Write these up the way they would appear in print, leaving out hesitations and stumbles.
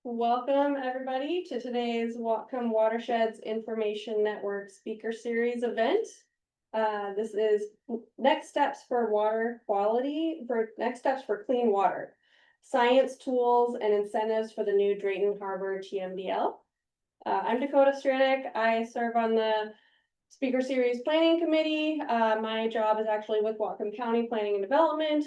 Welcome everybody to today's Whatcom Watersheds Information Network Speaker Series event. This is next steps for water quality, next steps for clean water, science tools and incentives for the new Drayton Harbor TMDL. I'm Dakota Stranick. I serve on the Speaker Series Planning Committee. My job is actually with Whatcom County Planning and Development,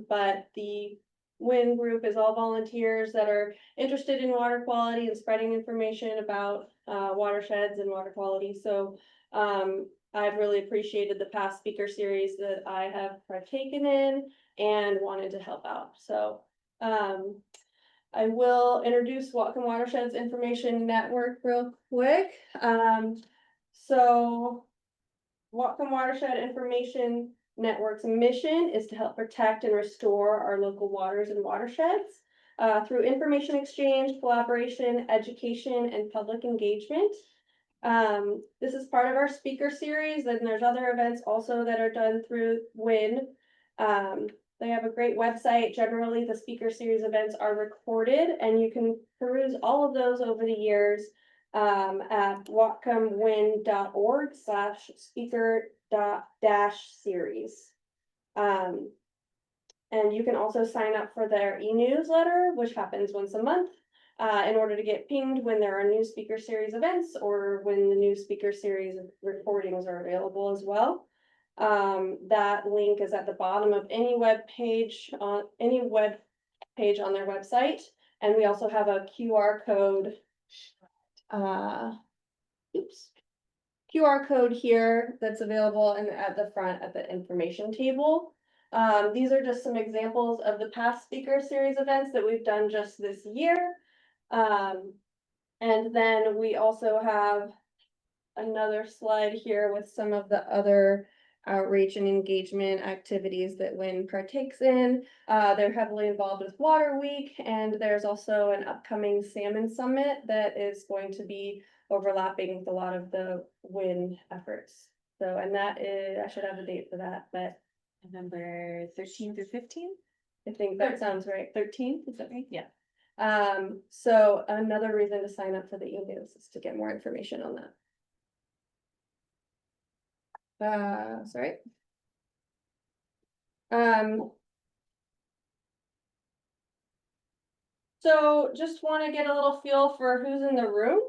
but the WIN group is all volunteers that are interested in water quality and spreading information about watersheds and water quality. So I've really appreciated the past speaker series that I have partaken in and wanted to help out. So I will introduce Whatcom Watersheds Information Network real quick. So Whatcom Watershed Information Network's mission is to help protect and restore our local waters and watersheds through information exchange, collaboration, education, and public engagement. This is part of our speaker series, and there's other events also that are done through WIN. They have a great website. Generally, the speaker series events are recorded, and you can peruse all of those over the years at whatcomwin.org/speaker-series. And you can also sign up for their e-newsletter, which happens once a month, in order to get pinged when there are new speaker series events or when the new speaker series recordings are available as well. That link is at the bottom of any web page on their website. And we also have a QR code. QR code here that's available and at the front at the information table. These are just some examples of the past speaker series events that we've done just this year. And then we also have another slide here with some of the other outreach and engagement activities that WIN partakes in. They're heavily involved with Water Week, and there's also an upcoming Salmon Summit that is going to be overlapping with a lot of the WIN efforts. So, and that is, I should have a date for that, but November 13th through 15th. I think that sounds right. 13th, is that right? Yeah. So another reason to sign up for the e-news is to get more information on that. Sorry. So just want to get a little feel for who's in the room.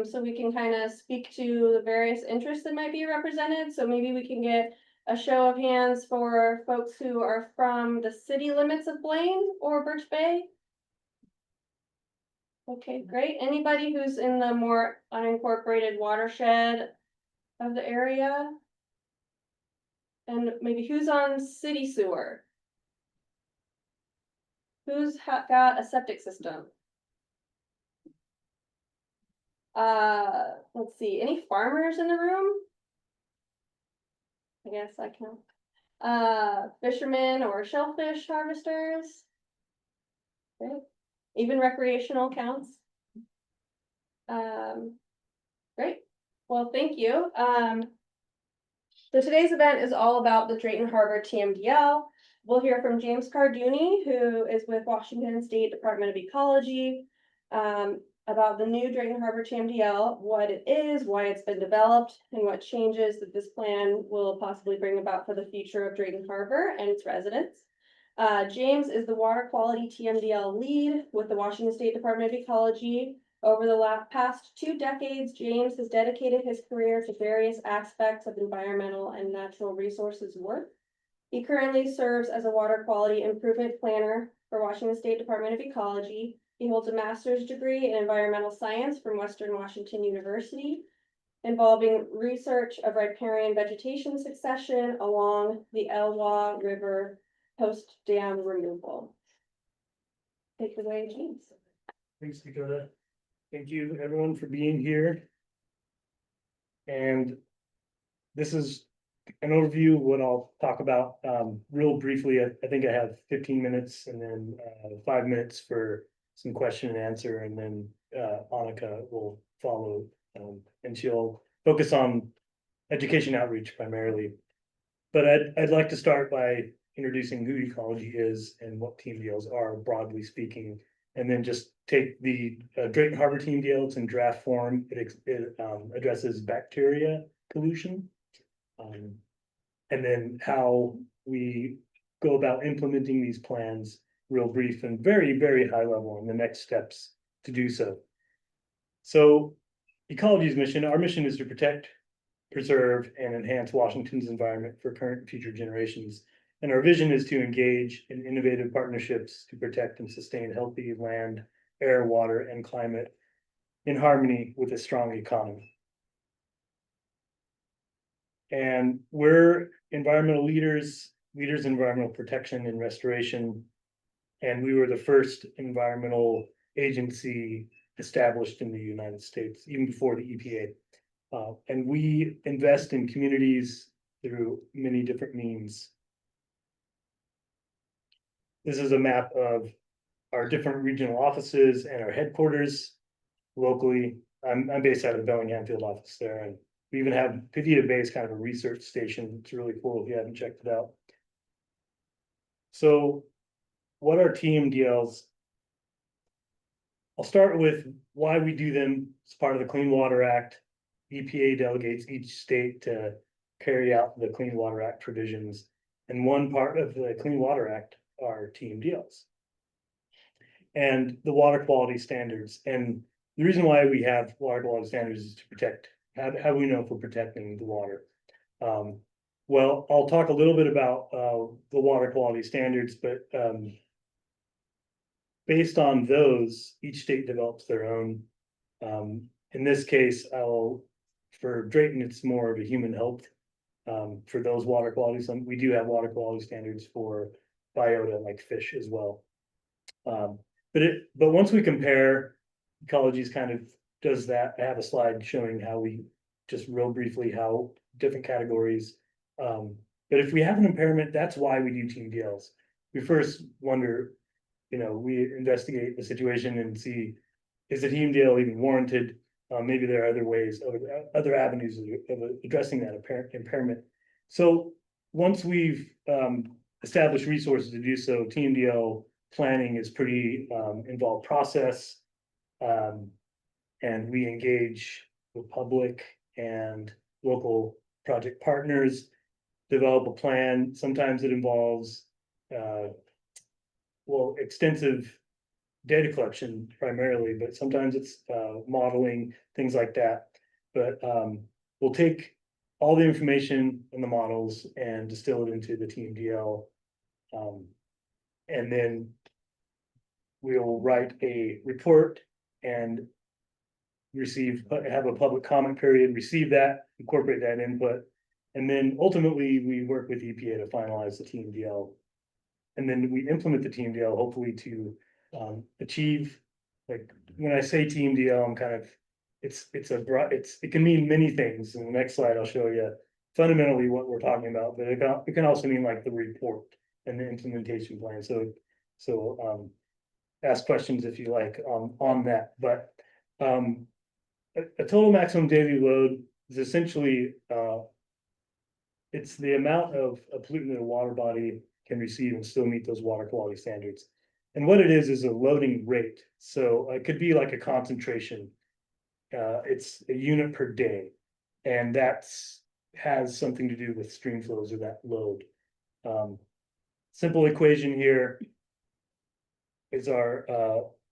So we can kind of speak to the various interests that might be represented. So maybe we can get a show of hands for folks who are from the city limits of Blaine or Birch Bay. Okay, great. Anybody who's in the more unincorporated watershed of the area? And maybe who's on city sewer? Who's got a septic system? Let's see, any farmers in the room? I guess I can. Fishermen or shellfish harvesters? Okay. Even recreational counts? Great. Well, thank you. So today's event is all about the Drayton Harbor TMDL. We'll hear from James Kardouni, who is with Washington State Department of Ecology, about the new Drayton Harbor TMDL, what it is, why it's been developed, and what changes that this plan will possibly bring about for the future of Drayton Harbor and its residents. James is the Water Quality TMDL Lead with the Washington State Department of Ecology. Over the past 2 decades, James has dedicated his career to various aspects of environmental and natural resources work. He currently serves as a water quality improvement planner for Washington State Department of Ecology. He holds a master's degree in environmental science from Western Washington University, involving research of riparian vegetation succession along the Elwha River post dam removal. Take it away, James. Thanks, Dakota. Thank you, everyone, for being here. And this is an overview of what I'll talk about real briefly. I think I have 15 minutes and then 5 minutes for some question and answer, and then Aneka will follow, and she'll focus on education outreach primarily. But I'd like to start by introducing who ecology is and what TMDLs are, broadly speaking. And then just take the Drayton Harbor TMDL, it's in draft form, it addresses bacteria pollution. And then how we go about implementing these plans, real brief and very, very high level, and the next steps to do so. So Ecology's mission, our mission is to protect, preserve, and enhance Washington's environment for current and future generations. And our vision is to engage in innovative partnerships to protect and sustain healthy land, air, water, and climate in harmony with a strong economy. And we're environmental leaders in environmental protection and restoration. And we were the first environmental agency established in the United States, even before the EPA. And we invest in communities through many different means. This is a map of our different regional offices and our headquarters locally. I'm based out of the Bellingham field office there, and we even have Pavita Bay is kind of a research station. It's really cool if you haven't checked it out. So what are TMDLs? I'll start with why we do them. It's part of the Clean Water Act. EPA delegates each state to carry out the Clean Water Act provisions. And one part of the Clean Water Act are TMDLs and the water quality standards. And the reason why we have water quality standards is to protect. How do we know if we're protecting the water? Well, I'll talk a little bit about the water quality standards, but based on those, each state develops their own. In this case, for Drayton, it's more of a human health. For those water qualities, we do have water quality standards for biota like fish as well. But once we compare, Ecology's kind of does that. I have a slide showing how we just real briefly how different categories. But if we have an impairment, that's why we do TMDLs. We first wonder, we investigate the situation and see, is the TMDL even warranted? Maybe there are other ways, other avenues of addressing that impairment. So once we've established resources to do so, TMDL planning is pretty involved process. And we engage the public and local project partners, develop a plan. Sometimes it involves extensive data collection primarily, but sometimes it's modeling, things like that. But we'll take all the information in the models and distill it into the TMDL. And then we'll write a report and have a public comment period, receive that, incorporate that input. And then ultimately we work with EPA to finalize the TMDL. And then we implement the TMDL hopefully to achieve, like when I say TMDL, I'm kind of, it can mean many things. In the next slide, I'll show you fundamentally what we're talking about, but it can also mean like the report and the implementation plan. So ask questions if you like on that, but a total maximum daily load is essentially it's the amount of a pollutant that a water body can receive and still meet those water quality standards. And what it is a loading rate. So it could be like a concentration. It's a unit per day, and has something to do with stream flows or that load. Simple equation here is our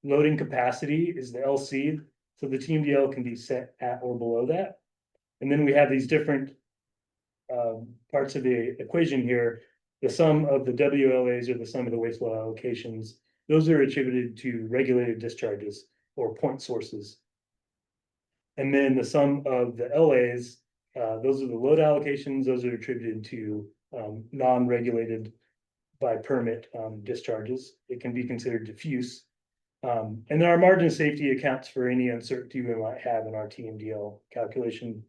loading capacity is the LC. So the TMDL can be set at or below that. And then we have these different parts of the equation here. The sum of the WLAs or the sum of the wastewater allocations, those are attributed to regulated discharges or point sources. And then the sum of the LAs, those are the load allocations, those are attributed to non-regulated by permit discharges. It can be considered diffuse. And then our margin of safety accounts for any uncertainty we might have in our TMDL calculation.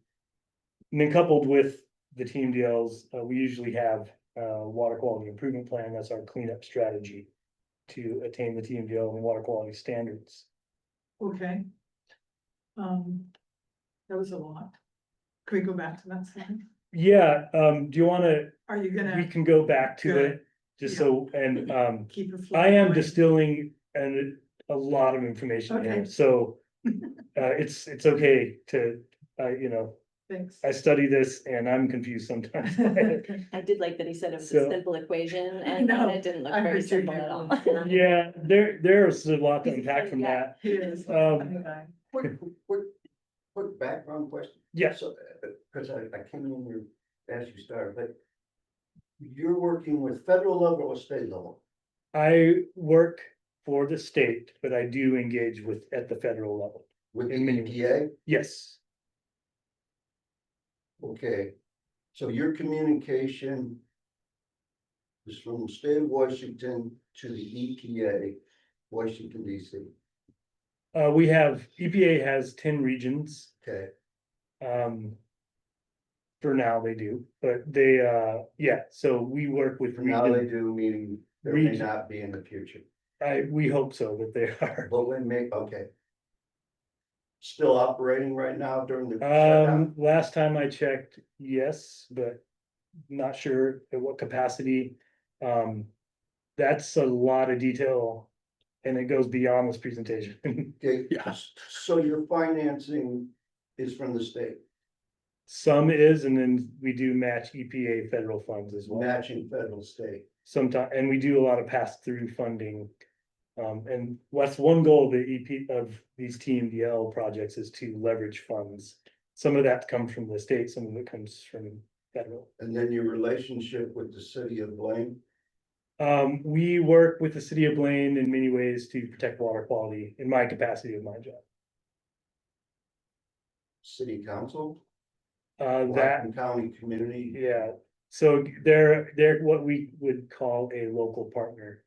And then coupled with the TMDLs, we usually have a water quality improvement plan. That's our cleanup strategy to attain the TMDL and water quality standards. Okay. That was a lot. Can we go back to that slide? Yeah, do you want to, Are you we gonna can go back to Good. it, just so, and keep it? I am distilling and a lot of information here, Okay. so. It's okay to, Thanks. I study this and I'm confused sometimes. I did like that he said it was So- a simple equation and No, it didn't look I very heard you simple at all. Yeah, there's a lot to unpack from that. He is. Quick background question. Yes, So, because I came in here as you started, but you're working with federal level or state level? I work for the state, but I do engage at the federal level. With the In many ways. EPA? Yes, Okay, so your communication is from the state of Washington to the EPA, Washington DC, we have, EPA has 10 regions. okay? For now they do, but they, yeah, so we work with For now they region. do, meaning there may Region. not be in the future, We hope so that they are. but when make, okay. Still operating right now during the shutdown? Last time I checked, yes, but not sure at what capacity. That's a lot of detail. And it goes beyond this presentation. Okay, Yeah. so your financing is from the state, Some is, and then we do match EPA federal funds as well. matching federal state. Sometimes, and we do a lot of pass-through funding. And what's one goal of the of these TMDL projects is to leverage funds. Some of that comes from the state, some of it comes from federal. And then your relationship with the city of Blaine, We work with the city of Blaine in many ways to protect water quality in my capacity of my job. city council, That, Whatcom County community. yeah, so they're what we would call a local partner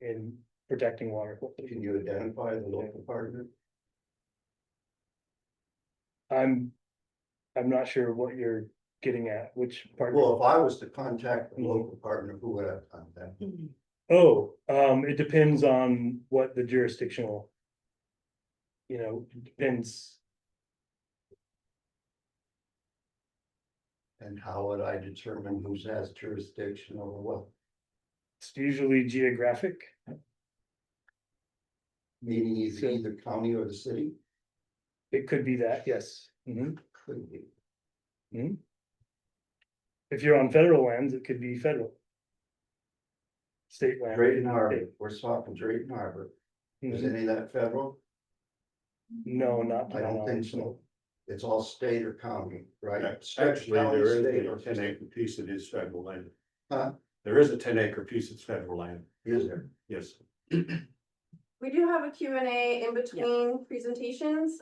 in protecting water quality. Can you identify the local partner? I'm not sure what you're getting at, which part. Well, if I was to contact the local partner, who would I contact? Oh, it depends on what the jurisdictional. It depends. And how would I determine who has jurisdiction over what? It's usually geographic. Meaning So- either county or the city? It could be that, yes. Mhm. Could be. If you're on federal lands, it could be federal. State land. Drayton Harbor, we're talking Drayton Harbor. Is Mhm. any of that federal? No, not. to I my don't think knowledge, so. It's all state or county, right? Actually, County, there state, is or a 10-acre piece that is federal land. Huh? There is a 10-acre piece that's federal land, Is there? yes. We do have a Q&A in between presentations,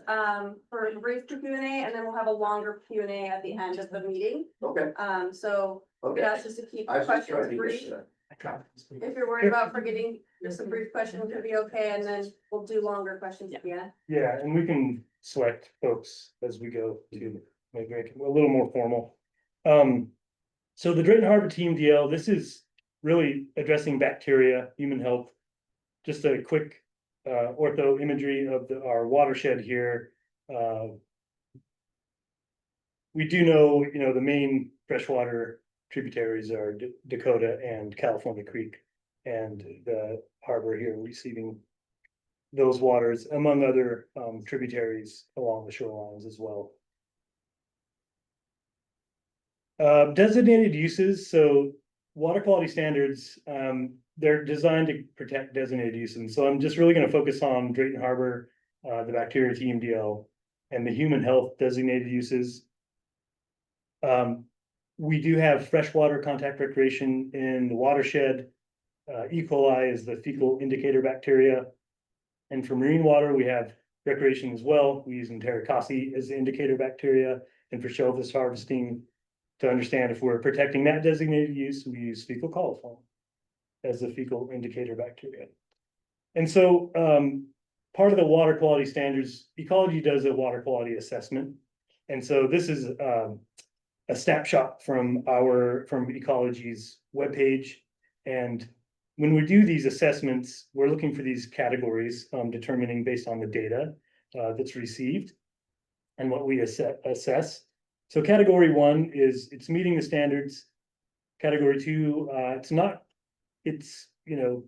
for a brief Q&A, and then we'll have a longer Q&A at the end of the meeting. Okay, So we could okay. ask us to keep I was just questions trying to brief. get that. If you're worried about forgetting, just a brief question could be okay, and then we'll do longer questions at the end. Yeah, and we can select folks as we go to make it a little more formal. So the Drayton Harbor TMDL, this is really addressing bacteria, human health. Just a quick ortho imagery of our watershed here. We do know, the main freshwater tributaries are Dakota and California Creek. And the harbor here receiving those waters, among other tributaries along the shorelines as well. Designated uses, so water quality standards, they're designed to protect designated uses. So I'm just really gonna focus on Drayton Harbor, the bacteria TMDL, and the human health designated uses. We do have freshwater contact recreation in the watershed. E. coli is the fecal indicator bacteria. And for marine water, we have recreation as well. We use Enterococci as the indicator bacteria, and for shellfish harvesting. To understand if we're protecting that designated use, we use fecal coliform as the fecal indicator bacteria. And so, part of the water quality standards, Ecology does a water quality assessment. And so this is a snapshot from Ecology's webpage. And when we do these assessments, we're looking for these categories, determining based on the data that's received and what we assess. So category 1 is it's meeting the standards. Category 2, it's not it's,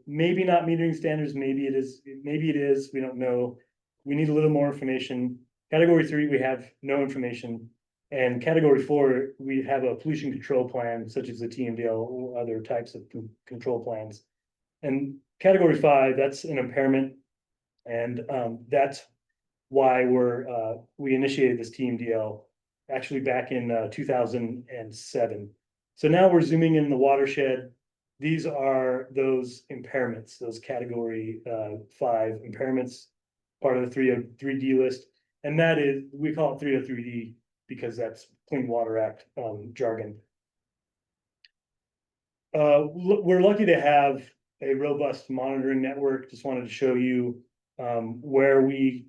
maybe not metering standards, maybe it is, we don't know. We need a little more information. Category 3, we have no information. And category 4, we have a pollution control plan, such as the TMDL or other types of control plans. And category 5, that's an impairment. And that's why we initiated this TMDL actually back in 2007. So now we're zooming in the watershed. These are those impairments, those category 5 impairments, part of the 303D list. And that is, we call it 303D because that's Clean Water Act jargon. We're lucky to have a robust monitoring network. Just wanted to show you where we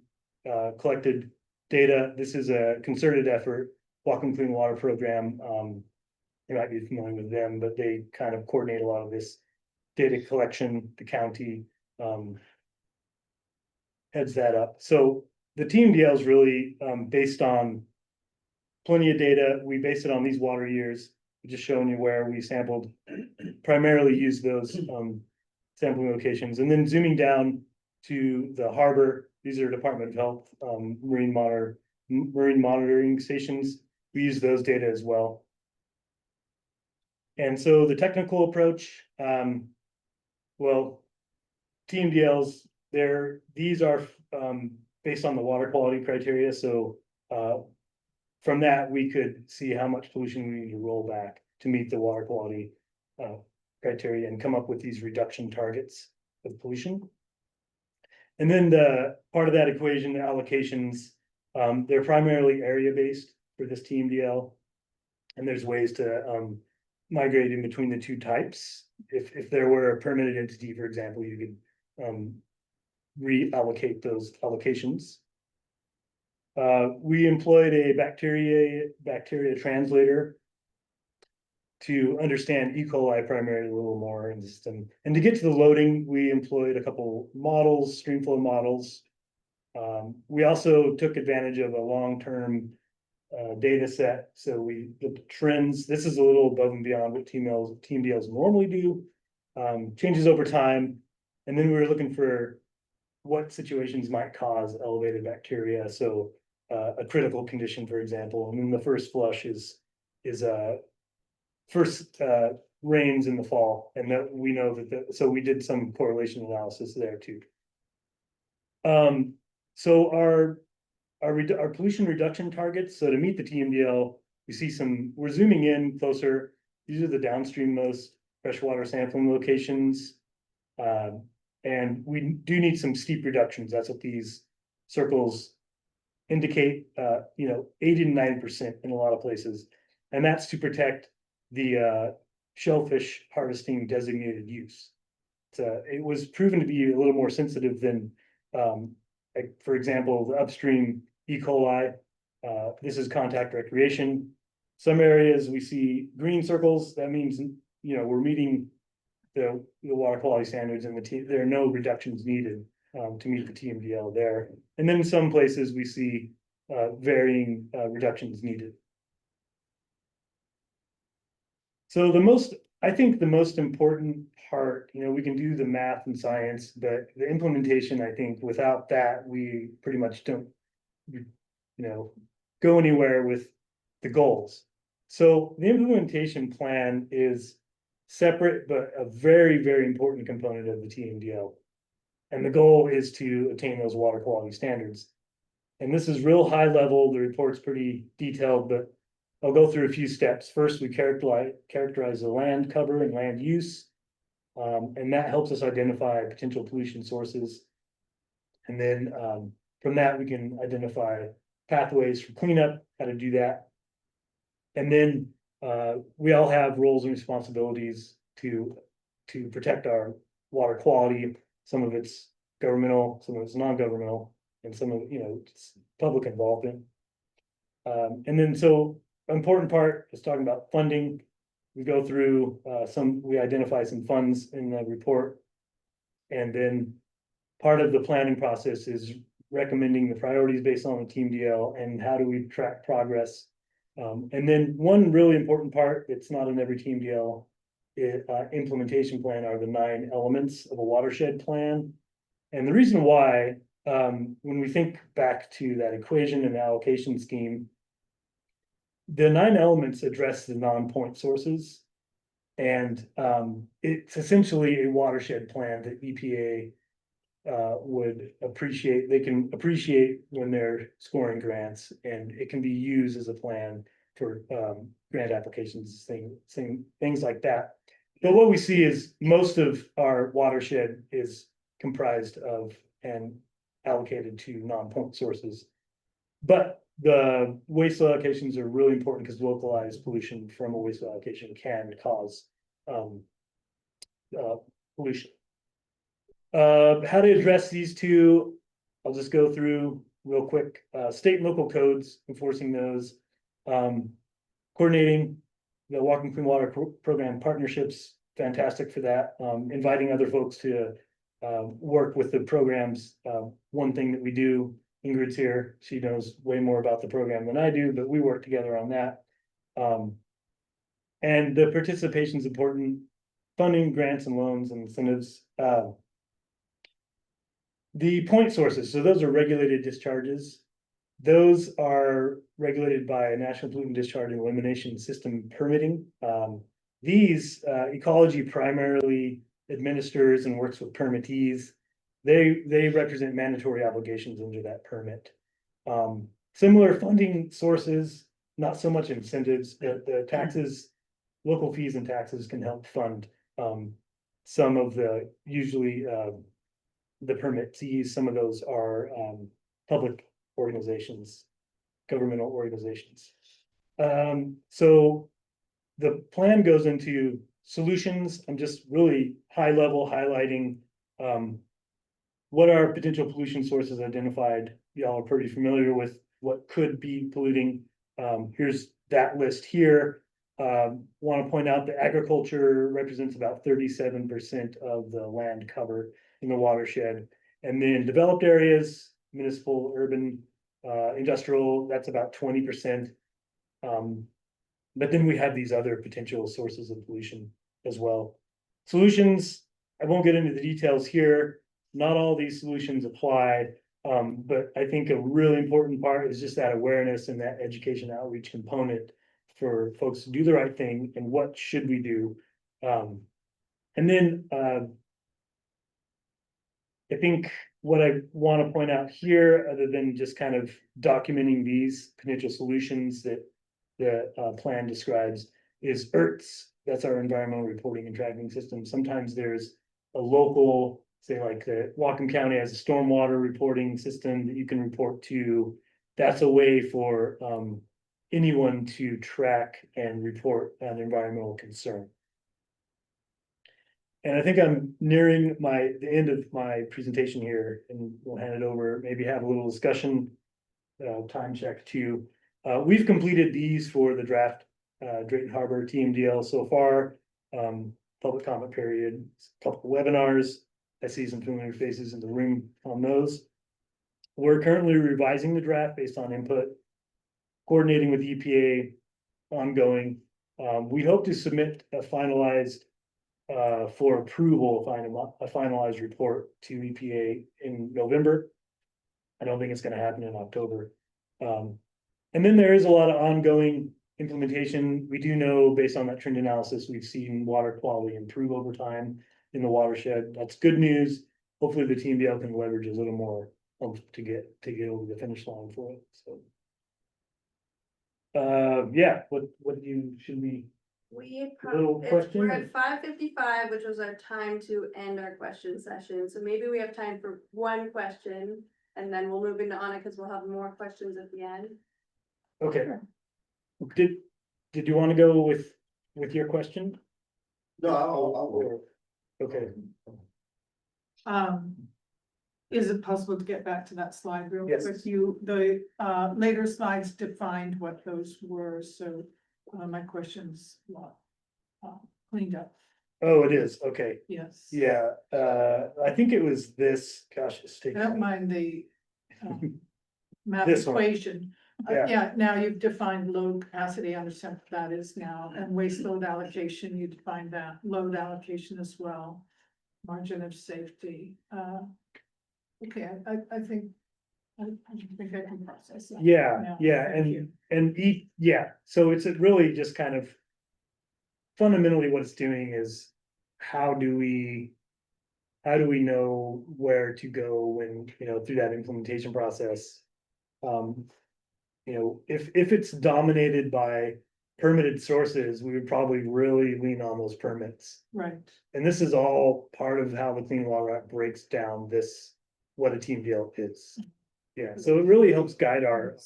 collected data. This is a concerted effort, Whatcom Clean Water Program. You might be familiar with them, but they kind of coordinate a lot of this data collection. The county heads that up. So the TMDL is really based on plenty of data. We base it on these water years. Just showing you where we sampled, primarily used those sampling locations, and then zooming down to the harbor. These are Department of Health marine monitoring stations. We use those data as well. And so the technical approach, well, TMDLs, these are based on the water quality criteria. So from that, we could see how much pollution we need to roll back to meet the water quality criteria and come up with these reduction targets of pollution. And then the part of that equation, the allocations, they're primarily area-based for this TMDL. And there's ways to migrate in between the two types. If there were a permitted entity, for example, you could reallocate those allocations. We employed a bacteria translator to understand E. coli primarily a little more in the system. And to get to the loading, we employed a couple models, streamflow models. We also took advantage of a long-term data set. So the trends, this is a little above and beyond what TMDLs normally do, changes over time. And then we were looking for what situations might cause elevated bacteria. So a critical condition, for example, and then the first flush is first rains in the fall, and that we know that so we did some correlation analysis there too. So our pollution reduction targets. So to meet the TMDL, we see we're zooming in closer. These are the downstream most freshwater sampling locations. And we do need some steep reductions. That's what these circles indicate, 80 to 90% in a lot of places. And that's to protect the shellfish harvesting designated use. It was proven to be a little more sensitive than, like, for example, the upstream E. coli. This is contact recreation. Some areas we see green circles. That means, we're meeting the water quality standards, and there are no reductions needed to meet the TMDL there. And then in some places we see varying reductions needed. So I think the most important part, we can do the math and science, but the implementation, I think without that, we pretty much don't, go anywhere with the goals. So the implementation plan is separate, but a very, very important component of the TMDL. And the goal is to attain those water quality standards. And this is real high level. The report's pretty detailed, but I'll go through a few steps. First, we characterize the land cover and land use. And that helps us identify potential pollution sources. And then from that, we can identify pathways for cleanup, how to do that. And then we all have roles and responsibilities to protect our water quality. Some of it's governmental, some of it's non-governmental, and some of it's public involvement. And then so important part is talking about funding. We go through we identify some funds in the report. And then part of the planning process is recommending the priorities based on the TMDL and how do we track progress. And then one really important part, it's not in every TMDL, implementation plan are the 9 elements of a watershed plan. And the reason why, when we think back to that equation and allocation scheme, the 9 elements address the non-point sources. And it's essentially a watershed plan that EPA would appreciate. They can appreciate when they're scoring grants, and it can be used as a plan for grant applications, things like that. But what we see is most of our watershed is comprised of and allocated to non-point sources. But the waste allocations are really important because localized pollution from a waste allocation can cause pollution. How to address these two, I'll just go through real quick. State and local codes, enforcing those. Coordinating the Walking Clean Water Program partnerships, fantastic for that. Inviting other folks to work with the programs. One thing that we do, Ingrid's here, she knows way more about the program than I do, but we work together on that. And the participation is important. Funding, grants and loans and incentives. The point sources, so those are regulated discharges. Those are regulated by a National Pollutant Discharge and Elimination System permitting. These ecology primarily administers and works with permittees. They represent mandatory obligations under that permit. Similar funding sources, not so much incentives. The taxes, local fees and taxes can help fund some of the usually the permittees. Some of those are public organizations, governmental organizations. So the plan goes into solutions. I'm just really high level highlighting what are potential pollution sources identified. Y'all are pretty familiar with what could be polluting. Here's that list here. Want to point out that agriculture represents about 37% of the land cover in the watershed. And then developed areas, municipal, urban, industrial, that's about 20%. But then we have these other potential sources of pollution as well. Solutions, I won't get into the details here. Not all these solutions apply, but I think a really important part is just that awareness and that education outreach component for folks to do the right thing and what should we do. And then I think what I want to point out here, other than just kind of documenting these potential solutions that the plan describes, is ERTS. That's our environmental reporting and tracking system. Sometimes there's a local, say like the Whatcom County has a stormwater reporting system that you can report to. That's a way for anyone to track and report an environmental concern. And I think I'm nearing the end of my presentation here, and we'll hand it over, maybe have a little discussion, time check too. We've completed these for the draft Drayton Harbor TMDL so far. Public comment period, a couple of webinars. I see some familiar faces in the room on those. We're currently revising the draft based on input, coordinating with EPA, ongoing. We hope to submit a finalized for approval, a finalized report to EPA in November. I don't think it's going to happen in October. And then there is a lot of ongoing implementation. We do know, based on that trend analysis, we've seen water quality improve over time in the watershed. That's good news. Hopefully the TMDL can leverage a little more to get over the finish line for it. So yeah, should we? Little question? We're at 5:55, which was our time to end our question session. So maybe we have time for one question and then we'll move into Anna because we'll have more questions at the end. Okay. Did you want to go with your question? No, I'll Okay. Is it possible to get back to that slide real Yes. quick? The later slides defined what those were, so my question's not cleaned up. Oh, it is. Okay. Yes. Yeah. I think it was this. Gosh, it's I taking. don't mind the map This one. equation, Yeah, now you've defined load capacity, I understand what that is now, and waste load allocation, you define that, load allocation as well. Margin of safety, okay, I think, I think I can process that. Yeah, now. yeah, Thank you. yeah, so it's really just kind of. Fundamentally, what it's doing is, how do we know where to go when, through that implementation process? If it's dominated by permitted sources, we would probably really lean on those permits. Right, And this is all part of how the Clean Water Act breaks down this, what a TMDL is. Yeah, so it really helps guide our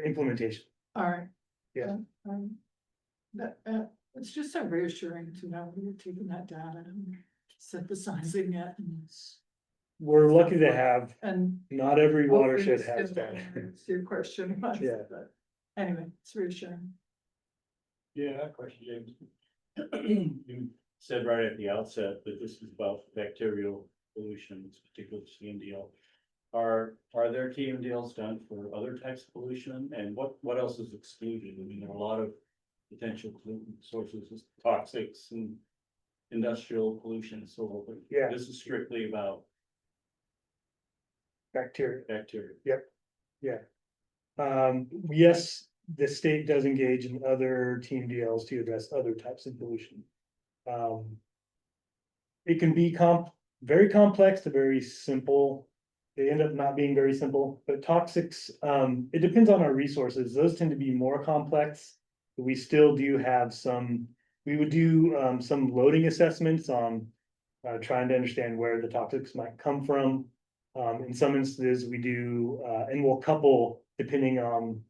implementation. all right. Yeah. That, it's just so reassuring to know we're taking that data and synthesizing it We're lucky to have, and. not every hopefully watershed this has can that. answer your question, but anyway, it's reassuring. Yeah, question, James. You said right at the outset that this is about bacterial pollution, this particular TMDL. Are there TMDLs done for other types of pollution, and what else is excluded? I mean, there are a lot of potential pollutant sources, toxics and industrial pollution and so on, but Yeah. this is strictly about Bacteria. bacteria. Yes, the state does engage in other TMDLs to address other types of pollution. It can be very complex to very simple. They end up not being very simple, but toxics, it depends on our resources. Those tend to be more complex. We still do have we would do some loading assessments on trying to understand where the toxics might come from. In some instances, we do, and we'll couple depending on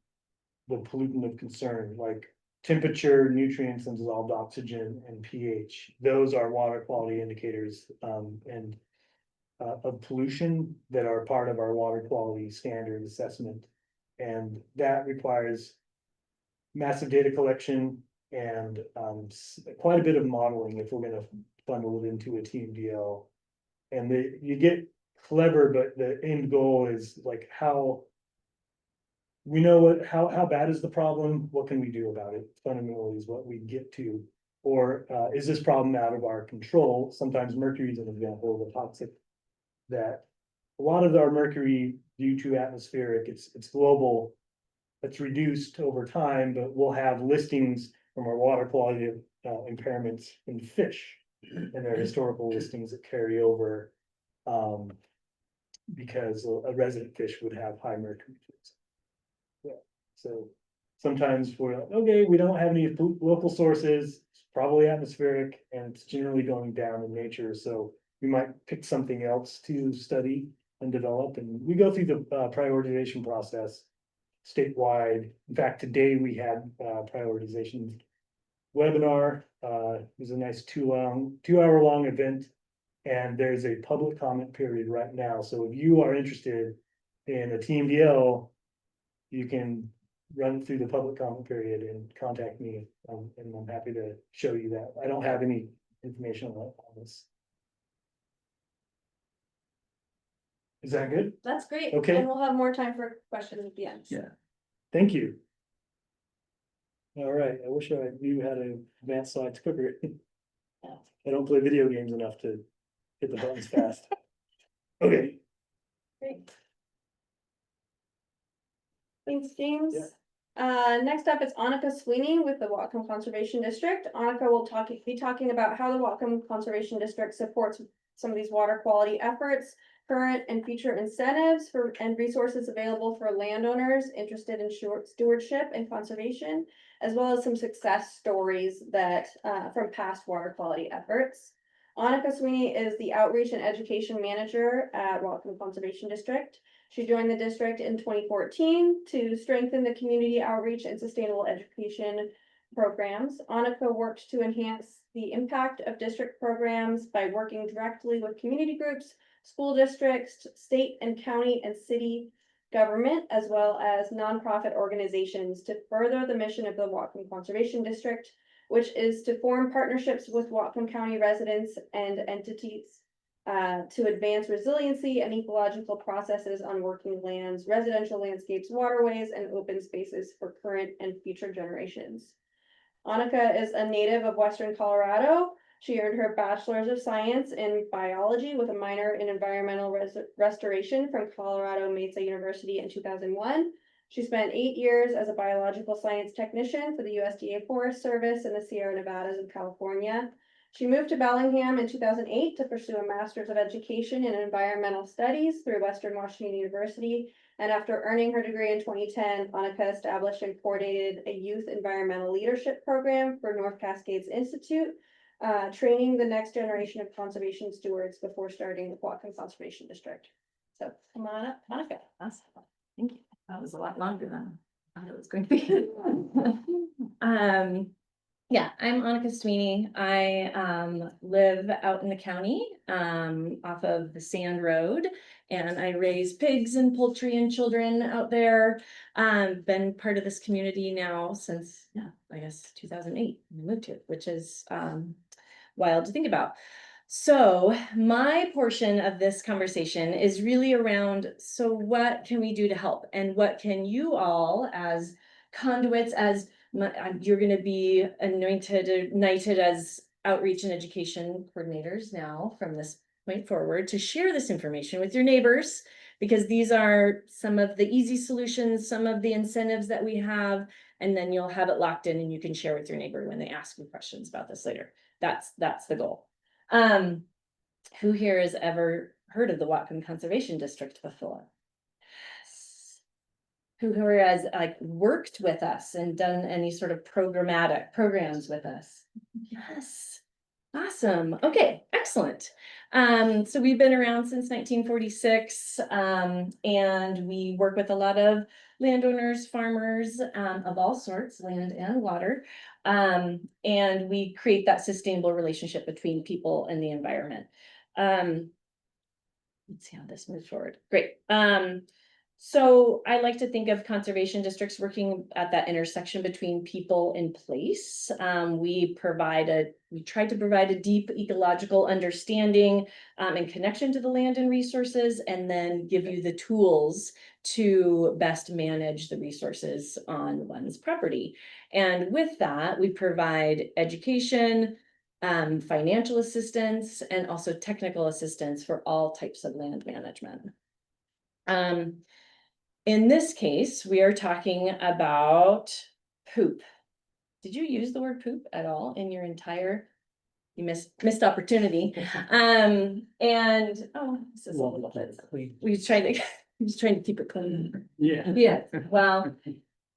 the pollutant of concern, like temperature, nutrients, and dissolved oxygen, and pH. Those are water quality indicators and of pollution that are part of our water quality standard assessment. And that requires massive data collection and quite a bit of modeling if we're going to bundle it into a TMDL. And you get clever, but the end goal is like we know how bad is the problem, what can we do about it? Fundamentally is what we get to. Or is this problem out of our control? Sometimes mercury is an example of a toxic that a lot of our mercury, due to atmospheric, it's global, it's reduced over time, but we'll have listings from our water quality impairments in fish. And their historical listings that carry over because a resident fish would have high mercury. Yeah, so sometimes we're like, okay, we don't have any local sources, it's probably atmospheric, and it's generally going down in nature, so we might pick something else to study and develop, and we go through the prioritization process statewide. In fact, today we had prioritization webinar. It was a nice 2-hour long event, and there's a public comment period right now. So if you are interested in a TMDL, you can run through the public comment period and contact me, and I'm happy to show you that. I don't have any information on this. Is that good? That's great. Okay. And we'll have more time for questions at the end. Yeah. Thank you. All right, I wish I knew how to advance slides quicker. I don't play video games enough to hit the buttons fast. Okay. Great. Thanks, James. Yeah. Next up is Aneka Sweeney with the Whatcom Conservation District. Aneka will be talking about how the Whatcom Conservation District supports some of these water quality efforts, current and future incentives and resources available for landowners interested in stewardship and conservation, as well as some success stories that from past water quality efforts. Aneka Sweeney is the Outreach and Education Manager at Whatcom Conservation District. She joined the district in 2014 to strengthen the community outreach and sustainable education programs. Aneka worked to enhance the impact of district programs by working directly with community groups, school districts, state and county and city government, as well as nonprofit organizations to further the mission of the Whatcom Conservation District, which is to form partnerships with Whatcom County residents and entities to advance resiliency and ecological processes on working lands, residential landscapes, waterways, and open spaces for current and future generations. Aneka is a native of Western Colorado. She earned her Bachelor's of Science in Biology with a minor in Environmental Restoration from Colorado Mesa University in 2001. She spent 8 years as a biological science technician for the USDA Forest Service in the Sierra Nevadas of California. She moved to Bellingham in 2008 to pursue a Master's of Education in Environmental Studies through Western Washington University. And after earning her degree in 2010, Aneka established and coordinated a youth environmental leadership program for North Cascades Institute, training the next generation of conservation stewards before starting the Whatcom Conservation District. So Come on up, Monica. Awesome. Thank you. That was a lot longer than I thought it was going to be. Yeah, I'm Aneka Sweeney. I live out in the county off of the Sand Road, and I raise pigs and poultry and children out there. Been part of this community now since, yeah, I guess 2008. I moved here, which is wild to think about. So my portion of this conversation is really around, so what can we do to help? And what can you all as conduits, as you're going to be knighted as outreach and education coordinators now from this point forward, to share this information with your neighbors, because these are some of the easy solutions, some of the incentives that we have, and then you'll have it locked in and you can share with your neighbor when they ask you questions about this later. That's the goal. Who here has ever heard of the Whatcom Conservation District before? Yes. Who has like worked with us and done any sort of programmatic programs with us? Yes. Awesome. Okay, excellent. So we've been around since 1946, and we work with a lot of landowners, farmers, of all sorts, land and water. And we create that sustainable relationship between people and the environment. Let's see how this moves forward. Great. So I like to think of conservation districts working at that intersection between people and place. We try to provide a deep ecological understanding and connection to the land and resources, and then give you the tools to best manage the resources on one's property. And with that, we provide education, financial assistance, and also technical assistance for all types of land management. In this case, we are talking about poop. Did you use the word poop at all in your entire, you missed opportunity. And, oh, this is a little bit, we was trying to keep it clean. Yeah. Yeah, well,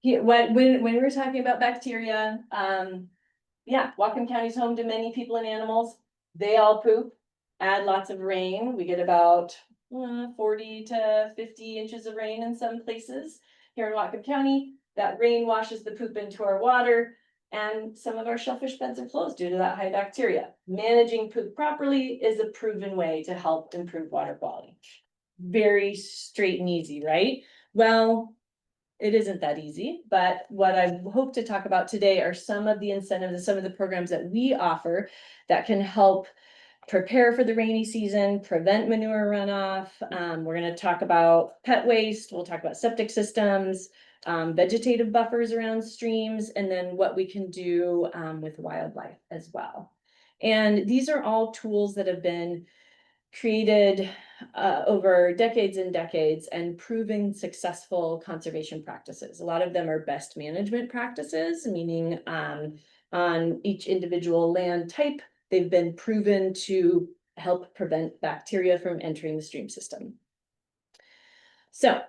when we're talking about bacteria, yeah, Whatcom County is home to many people and animals. They all poop. Add lots of rain. We get about 40 to 50 inches of rain in some places here in Whatcom County. That rain washes the poop into our water, and some of our shellfish beds are closed due to that high bacteria. Managing poop properly is a proven way to help improve water quality. Very straight and easy, right? Well, it isn't that easy, but what I hope to talk about today are some of the incentives and some of the programs that we offer that can help prepare for the rainy season, prevent manure runoff. We're going to talk about pet waste. We'll talk about septic systems, vegetative buffers around streams, and then what we can do with wildlife as well. And these are all tools that have been created over decades and decades and proven successful conservation practices. A lot of them are best management practices, meaning on each individual land type, they've been proven to help prevent bacteria from entering the stream system. So,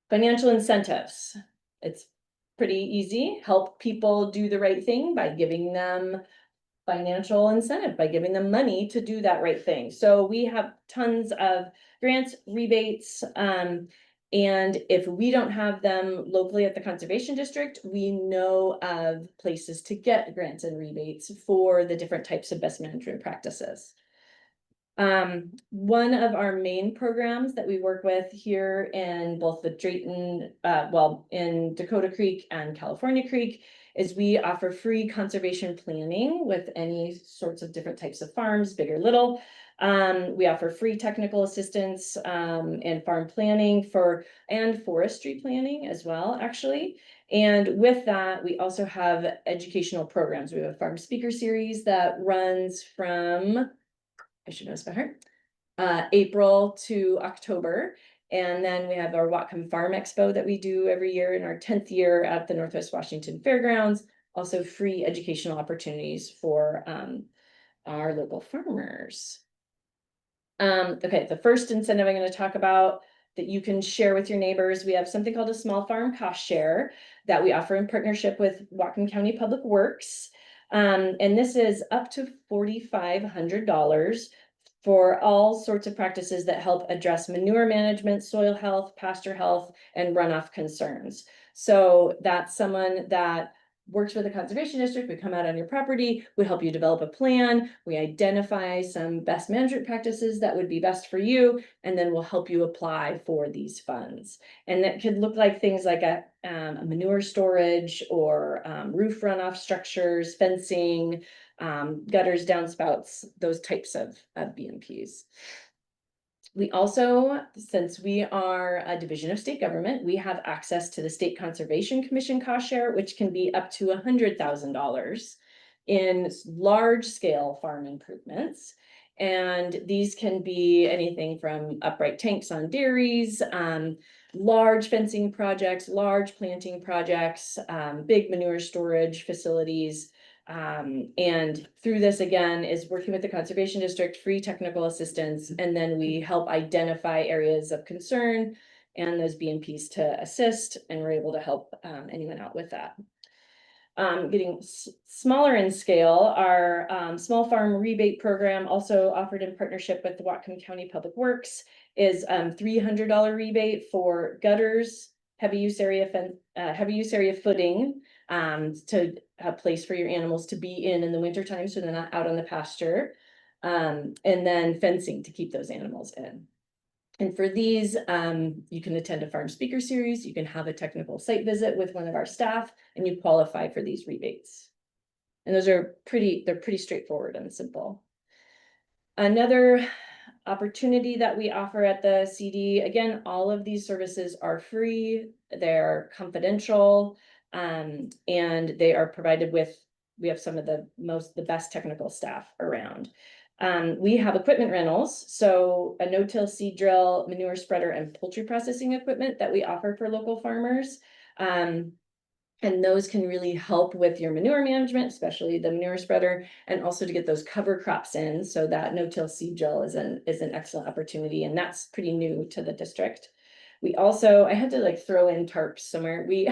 financial incentives. It's pretty easy. Help people do the right thing by giving them financial incentive, by giving them money to do that right thing. So we have tons of grants, rebates, and if we don't have them locally at the conservation district, we know of places to get grants and rebates for the different types of best management practices. One of our main programs that we work with here in both the Drayton, in Dakota Creek and California Creek, is we offer free conservation planning with any sorts of different types of farms, big or little. We offer free technical assistance, and farm planning and forestry planning as well, actually. And with that, we also have educational programs. We have a farm speaker series that runs from, I should know this by heart, April to October. And then we have our Whatcom Farm Expo that we do every year in our 10th year at the Northwest Washington Fairgrounds. Also free educational opportunities for our local farmers. Okay, the first incentive I'm going to talk about that you can share with your neighbors, we have something called a small farm cost share that we offer in partnership with Whatcom County Public Works. And this is up to $4,500 for all sorts of practices that help address manure management, soil health, pasture health, and runoff concerns. So that's someone that works with the conservation district. We come out on your property, we help you develop a plan, we identify some best management practices that would be best for you, and then we'll help you apply for these funds. And that could look like things like a manure storage or roof runoff structures, fencing, gutters, downspouts, those types of BMPs. We also, since we are a division of state government, we have access to the State Conservation Commission cost share, which can be up to $100,000 in large scale farm improvements. And these can be anything from upright tanks on dairies, large fencing projects, large planting projects, big manure storage facilities. And through this, again, is working with the conservation district, free technical assistance, and then we help identify areas of concern and those BMPs to assist, and we're able to help anyone out with that. Getting smaller in scale, our small farm rebate program, also offered in partnership with the Whatcom County Public Works, is $300 rebate for gutters, heavy use area footing, to have place for your animals to be in the winter time, so they're not out on the pasture, and then fencing to keep those animals in. And for these, you can attend a farm speaker series, you can have a technical site visit with one of our staff, and you qualify for these rebates. And those are they're pretty straightforward and simple. Another opportunity that we offer at the CD, again, all of these services are free, they're confidential, and they are provided with, we have some of the best technical staff around. We have equipment rentals, so a no-till seed drill, manure spreader, and poultry processing equipment that we offer for local farmers. And those can really help with your manure management, especially the manure spreader, and also to get those cover crops in. So that no-till seed drill is an excellent opportunity, and that's pretty new to the district. We also, I had to throw in tarps somewhere. We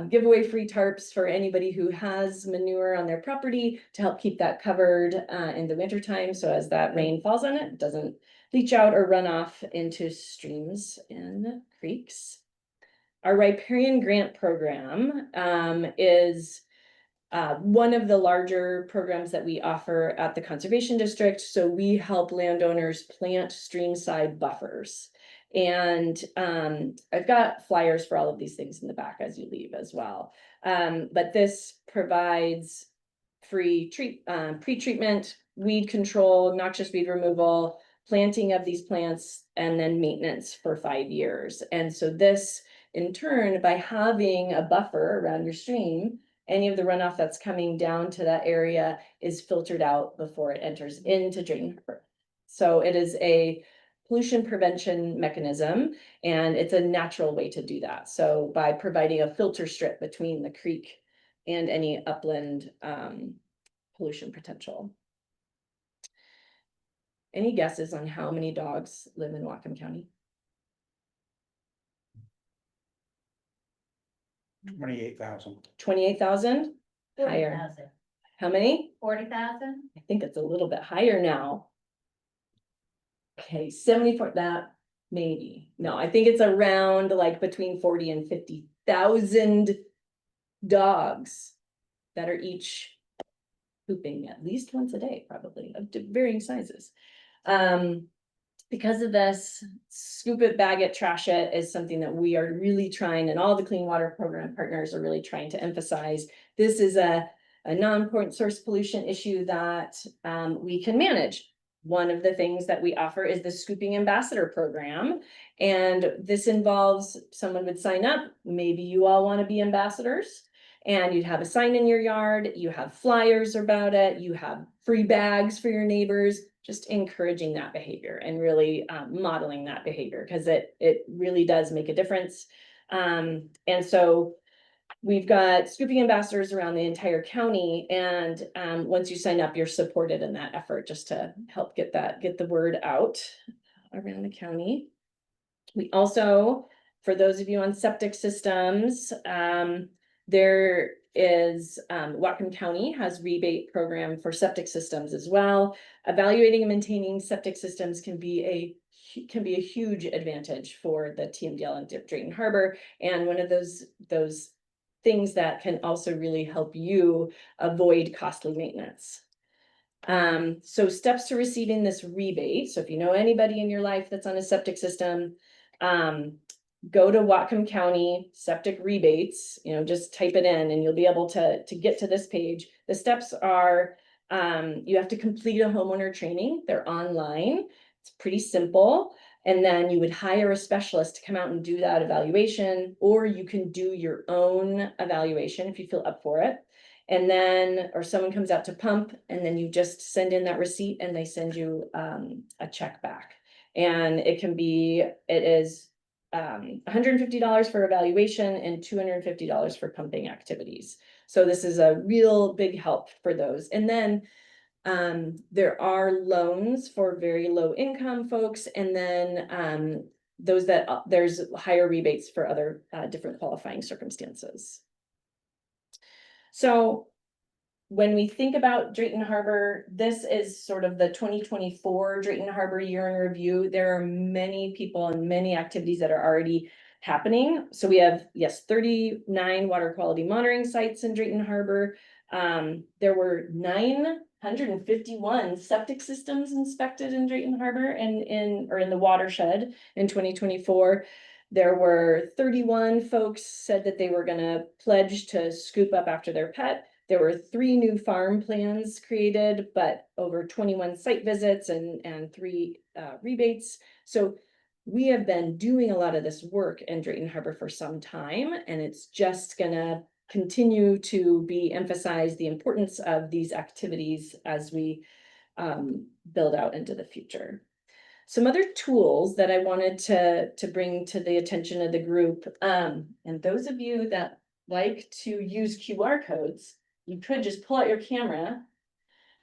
give away free tarps for anybody who has manure on their property to help keep that covered in the wintertime. So as that rain falls on it, it doesn't leach out or run off into streams and creeks. Our riparian grant program is one of the larger programs that we offer at the conservation district. So we help landowners plant streamside buffers. And I've got flyers for all of these things in the back as you leave as well. But this provides free pre-treatment, weed control, noxious weed removal, planting of these plants, and then maintenance for 5 years. And so this, in turn, by having a buffer around your stream, any of the runoff that's coming down to that area is filtered out before it enters into Drayton Harbor. So it is a pollution prevention mechanism, and it's a natural way to do that. So by providing a filter strip between the creek and any upland pollution potential. Any guesses on how many dogs live in Whatcom County? 28,000. 28,000? Higher. 40,000. How many? 40,000? I think it's a little bit higher now. Okay, 74, that maybe. No, I think it's around between 40 and 50,000 dogs that are each pooping at least once a day, probably, of varying sizes. Because of this, scoop it, bag it, trash it is something that we are really trying, and all the clean water program partners are really trying to emphasize. This is a non-point source pollution issue that we can manage. One of the things that we offer is the Scooping Ambassador Program. And this involves, someone would sign up, maybe you all want to be ambassadors. And you'd have a sign in your yard, you have flyers about it, you have free bags for your neighbors, just encouraging that behavior and really modeling that behavior, because it really does make a difference. And so we've got scooping ambassadors around the entire county, and once you sign up, you're supported in that effort just to help get the word out around the county. We also, for those of you on septic systems, there is Whatcom County has rebate program for septic systems as well. Evaluating and maintaining septic systems can be a huge advantage for the TMDL and Drayton Harbor, and one of those things that can also really help you avoid costly maintenance. So steps to receiving this rebate. So if you know anybody in your life that's on a septic system, go to Whatcom County septic rebates, just type it in and you'll be able to get to this page. The steps are, you have to complete a homeowner training. They're online. It's pretty simple. And then you would hire a specialist to come out and do that evaluation, or you can do your own evaluation if you feel up for it. And then, or someone comes out to pump, and then you just send in that receipt and they send you a check back. And it is $150 for evaluation and $250 for pumping activities. So this is a real big help for those. And then there are loans for very low income folks, and then there's higher rebates for other different qualifying circumstances. So when we think about Drayton Harbor, this is sort of the 2024 Drayton Harbor year in review. There are many people and many activities that are already happening. So we have, yes, 39 water quality monitoring sites in Drayton Harbor. There were 951 septic systems inspected in Drayton Harbor and in the watershed in 2024. There were 31 folks said that they were going to pledge to scoop up after their pet. There were 3 new farm plans created, but over 21 site visits and 3 rebates. So we have been doing a lot of this work in Drayton Harbor for some time, and it's just gonna continue to be emphasized, the importance of these activities as we build out into the future. Some other tools that I wanted to bring to the attention of the group, and those of you that like to use QR codes, you could just pull out your camera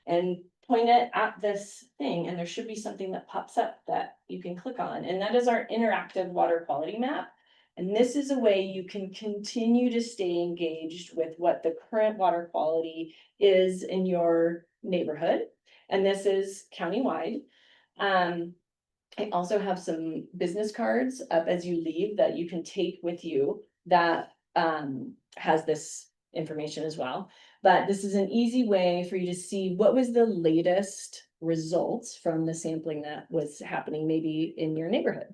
and point it at this thing, and there should be something that pops up that you can click on, and that is our interactive water quality map. And this is a way you can continue to stay engaged with what the current water quality is in your neighborhood. And this is countywide. I also have some business cards up as you leave that you can take with you that has this information as well. But this is an easy way for you to see what was the latest results from the sampling that was happening maybe in your neighborhood.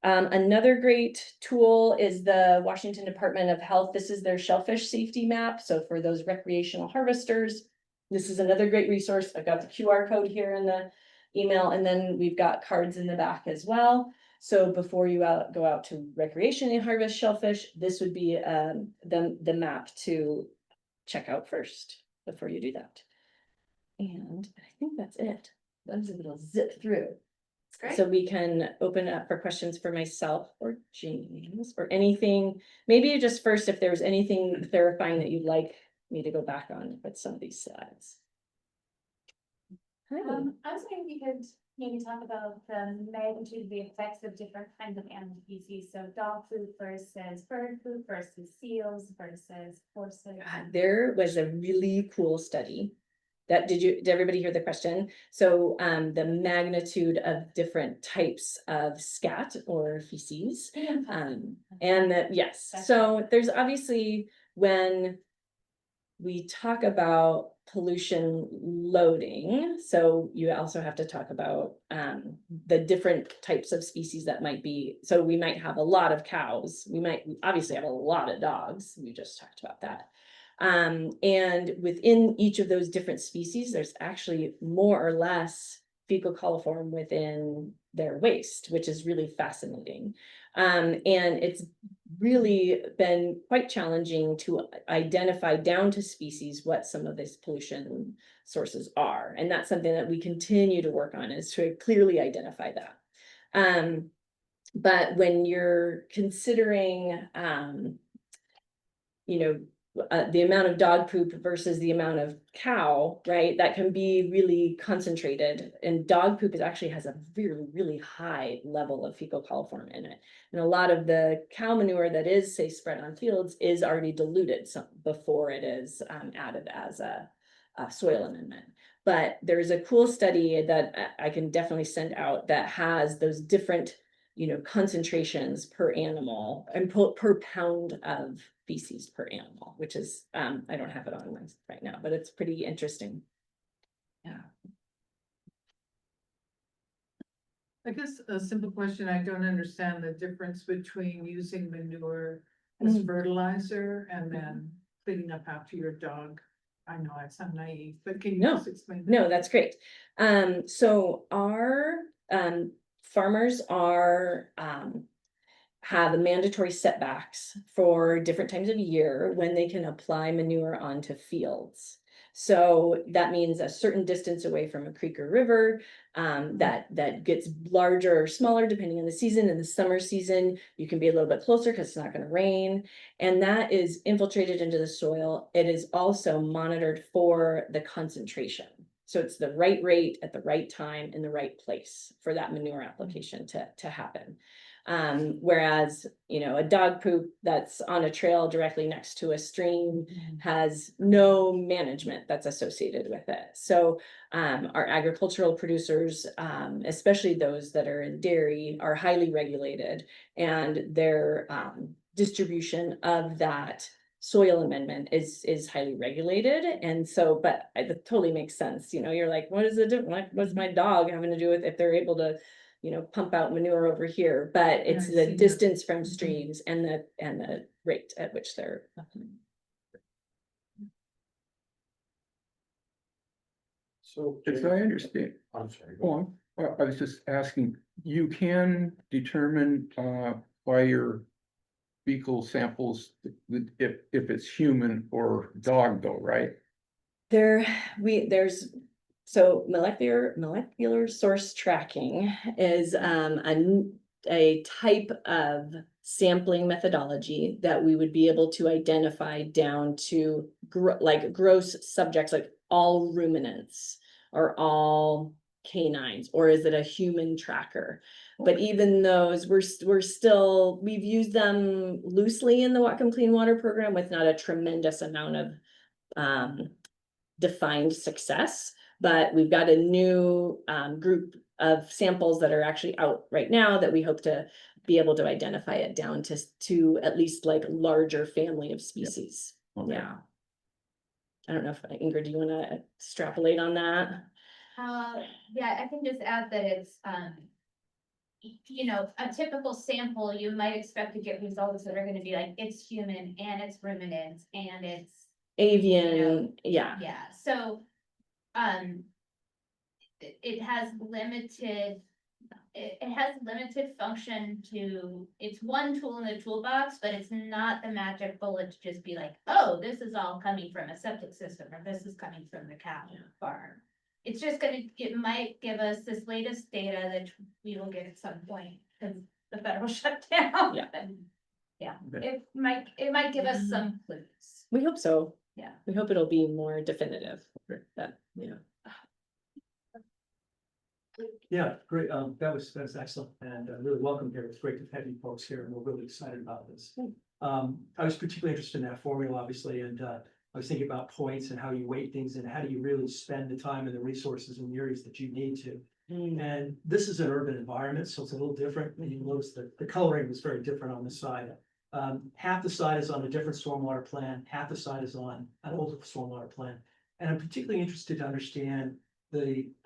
Another great tool is the Washington Department of Health. This is their shellfish safety map. So for those recreational harvesters, this is another great resource. I've got the QR code here in the email, and then we've got cards in the back as well. So before you go out to recreationally harvest shellfish, this would be the map to check out first before you do that. And I think that's it. That was a little zip through. Great. So we can open up for questions for myself or James or anything. Maybe just first, if there's anything clarifying that you'd like me to go back on with some of these slides. I was wondering if you could maybe talk about the magnitude of the effects of different kinds of animal species. So dog food versus bird food versus seals versus horses. There was a really cool study that did everybody hear the question? So the magnitude of different types of scat or feces. Yes, so there's obviously, when we talk about pollution loading. So you also have to talk about the different types of species that might be. So we might have a lot of cows. We might obviously have a lot of dogs. We just talked about that. And within each of those different species, there's actually more or less fecal coliform within their waste, which is really fascinating. And it's really been quite challenging to identify down to species what some of these pollution sources are. And that's something that we continue to work on, is to clearly identify that. But when you're considering, the amount of dog poop versus the amount of cow, right? That can be really concentrated, and dog poop actually has a really, really high level of fecal coliform in it. And a lot of the cow manure that is, say, spread on fields is already diluted before it is added as a soil amendment. But there's a cool study that I can definitely send out that has those different, concentrations per animal and per pound of feces per animal, which is, I don't have it on right now, but it's pretty interesting. Yeah. I guess a simple question, I don't understand the difference between using manure as fertilizer and then cleaning up after your dog. I know I sound naive, but can you No, just explain that? No, that's great. So our farmers are have mandatory setbacks for different times of year when they can apply manure onto fields. So that means a certain distance away from a creek or river, that gets larger or smaller depending on the season. In the summer season, you can be a little bit closer because it's not going to rain, and that is infiltrated into the soil. It is also monitored for the concentration. So it's the right rate at the right time in the right place for that manure application to happen. Whereas, a dog poop that's on a trail directly next to a stream has no management that's associated with it. So our agricultural producers, especially those that are in dairy, are highly regulated, and their distribution of that soil amendment is highly regulated. And so, but it totally makes sense. You're like, what is it? What's my dog having to do with if they're able to, pump out manure over here? But it's Yeah, I the see distance from streams and the rate at which they're. So as I understand, I'm sorry. go on. I was just asking, you can determine by your fecal samples if it's human or dog though, right? There's so molecular source tracking is a type of sampling methodology that we would be able to identify down to gross subjects, like all ruminants or all canines, or is it a human tracker? But even those, we've used them loosely in the Whatcom Clean Water program with not a tremendous amount of defined success. But we've got a new group of samples that are actually out right now that we hope to be able to identify it down to at least like larger family of species. Okay. Yeah. I don't know if Ingrid, do you want to extrapolate on that? Yeah, I can just add that it's, a typical sample, you might expect to get results that are gonna be like, it's human and it's ruminant and it's Avian, yeah. yeah, so, it has limited, it has limited function to, it's one tool in the toolbox, but it's not the magic bullet to just be like, oh, this is all coming from a septic system, or this is coming from the cow farm. It's just it might give us this latest data that we will get at some point, because the federal shutdown. Yeah. Yeah, Okay. it might give us some clues. We hope so. Yeah. We hope it'll be more definitive. Okay. That, Yeah, great. That's excellent, and really welcome here. It's great to have you folks here, and we're really excited about this. I was particularly interested in that formula, obviously, and I was thinking about points and how you weight things and how do you really spend the time and the resources in the areas that you need to. And this is an urban environment, so it's a little different. And you notice that the coloring was very different on the side. Half the side is on a different stormwater plan, half the side is on an older stormwater plan. And I'm particularly interested to understand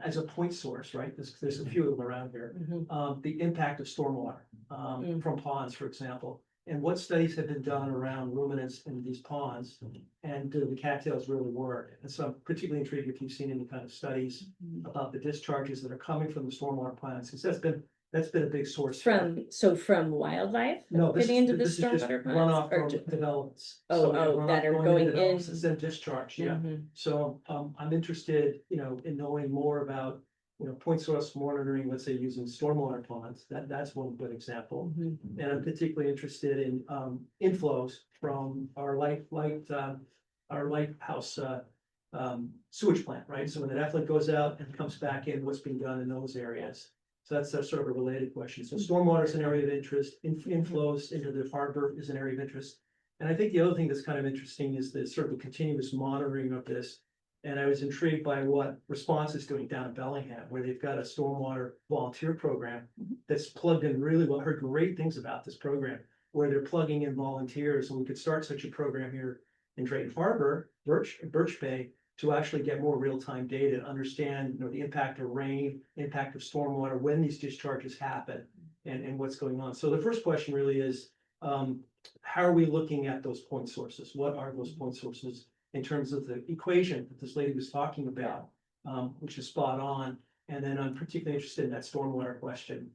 as a point source, right? There's a few of them around here. The impact of stormwater, from ponds, for example. And what studies have been done around ruminants in these ponds? And do the cattails really work? And so I'm particularly intrigued if you've seen any kind of studies about the discharges that are coming from the stormwater plants, because that's been a big source. From wildlife? No, this Fitting into the is just stormwater runoff ponds, from developments. Oh, So, yeah, oh, runoff that are into going developments in. and then discharge, yeah. Mhm. So, I'm interested, in knowing more about, point source monitoring, let's say using stormwater ponds, that's one good example. Mhm. And I'm particularly interested in, inflows from our lighthouse, sewage plant, right? So when that effluent goes out and comes back in, what's being done in those areas? So that's a sort of a related question. So stormwater is an area of interest, inflows into the harbor is an area of interest. And I think the other thing that's kind of interesting is the sort of the continuous monitoring of this. And I was intrigued by what Response is doing down in Bellingham, where they've got a stormwater volunteer program that's plugged in really well. I heard great things about this program, where they're plugging in volunteers, and we could start such a program here in Drayton Harbor, Birch Bay, to actually get more real-time data and understand, the impact of rain, impact of stormwater, when these discharges happen, and what's going on. So the first question really is, how are we looking at those point sources? What are those point sources in terms of the equation that this lady was talking about, which is spot on. And then I'm particularly interested in that stormwater question,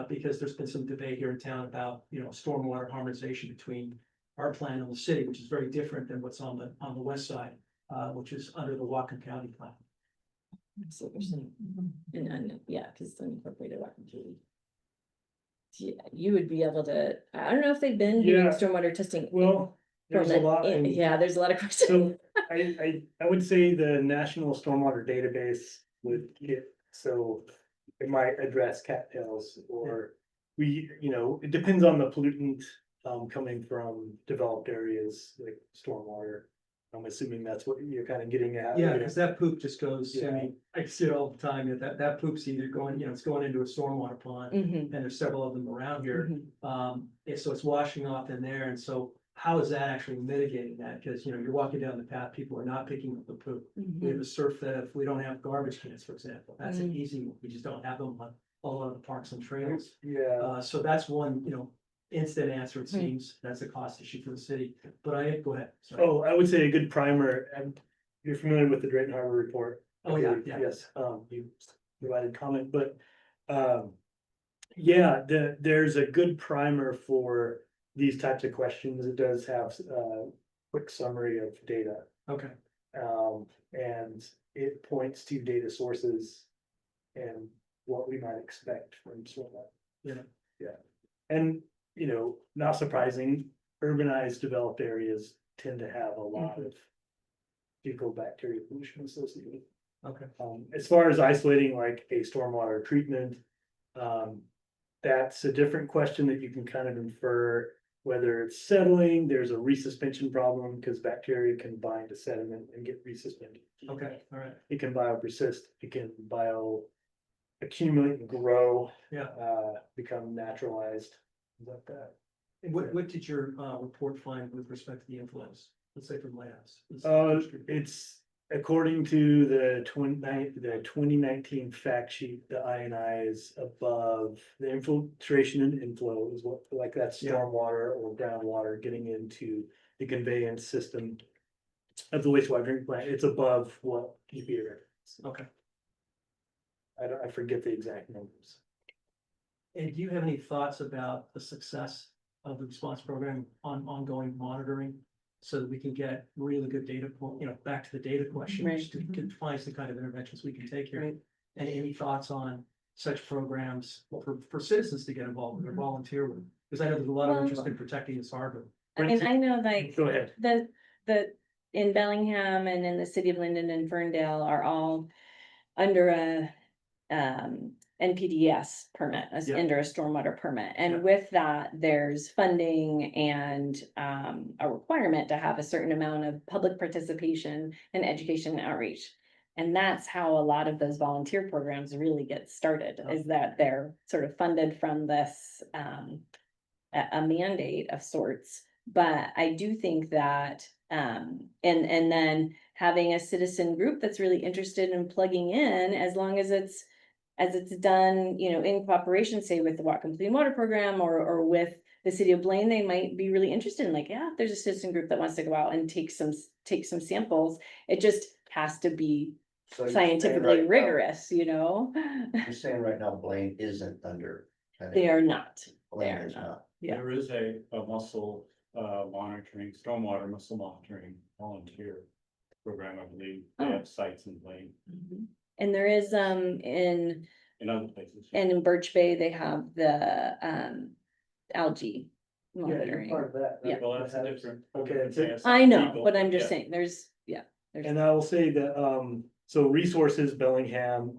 because there's been some debate here in town about, stormwater harmonization between our plan and the city, which is very different than what's on the west side, which is under the Whatcom County plan. That's what you're saying. And, yeah, because it's unincorporated Washington. Yeah, you would be able to, I don't know if they've been doing Yeah. stormwater testing. Well, there's a lot. Yeah, there's a lot of questions. So I would say the National Stormwater Database would get, so it might address cattails or it depends on the pollutant coming from developed areas like stormwater. I'm assuming that's what you're kind of getting at. Yeah, because that poop just goes, I Yeah. mean, I see it all the time, that poop's either going, it's going into a stormwater pond, Mhm. and there's several of them around here. Mhm. So it's washing off in there, and so how is that actually mitigating that? Because, you're walking down the path, people are not picking up the poop. We have a surf that if we don't have garbage cans, for example, that's an easy one, we just don't have them on all of the parks and trails. Yeah, So that's one, instant answer, it seems, that's a cost issue for the city, but go ahead. Sorry. oh, I would say a good primer, and you're familiar with the Drayton Harbor report. I Oh, yeah, believe. yeah. Yes, you provided comment, but, yeah, there's a good primer for these types of questions. It does have a quick summary of data. Okay, And it points to data sources and what we might expect from stormwater. Yeah. Yeah, and, not surprising, urbanized developed areas tend to have a lot of fecal bacteria pollution associated. okay. As far as isolating like a stormwater treatment, that's a different question that you can kind of infer whether it's settling, there's a resuspension problem because bacteria can bind to sediment and get resuspended. Okay, all right, It can biopersist, it can accumulate and grow, yeah. become naturalized, things like that. And what did your report find with respect to the influence, let's say from layouts? It's according to the 2019 fact sheet, the INI is above the infiltration and inflow is what, like that's Yeah. stormwater or groundwater getting into the conveyance system of the wastewater treatment plant. It's above what EPA. Okay, I forget the exact numbers. and do you have any thoughts about the success of the response program on ongoing monitoring? So that we can get really good data point, back to the data question, Right. which defines the kind of interventions we can take here. Right. And any thoughts on such programs, for citizens to get involved with or volunteer with? Because I know there's a lot of Well- interest in protecting this harbor. I mean, I know like Go ahead. the in Bellingham and in the city of Linden and Ferndale are all under a NPDES permit, Yeah. under a stormwater permit. And Yeah. with that, there's funding and a requirement to have a certain amount of public participation and education and outreach. And that's how a lot of those volunteer programs really get started, is that they're sort of funded from this a mandate of sorts. But I do think that And then having a citizen group that's really interested in plugging in, as long as it's done, you know, in cooperation, say with the Whatcom Clean Water Program or with the city of Blaine, they might be really interested in like, yeah, if there's a citizen group that wants to go out and take some samples. It just has to be So you're saying scientifically right now- rigorous, you know? You're saying right now Blaine isn't under. They are not. Blaine are is not. Yeah. There is a mussel monitoring, stormwater mussel monitoring volunteer program, I believe. They Oh. have sites in Blaine And there is, in other places. and in Birch Bay, they have the, algae Yeah, you're monitoring. part of that. Yeah. right? Well, that's a different. Okay, different so- task. I know, People, but I'm just yeah. saying, there's. And I will say that, so Resources Bellingham,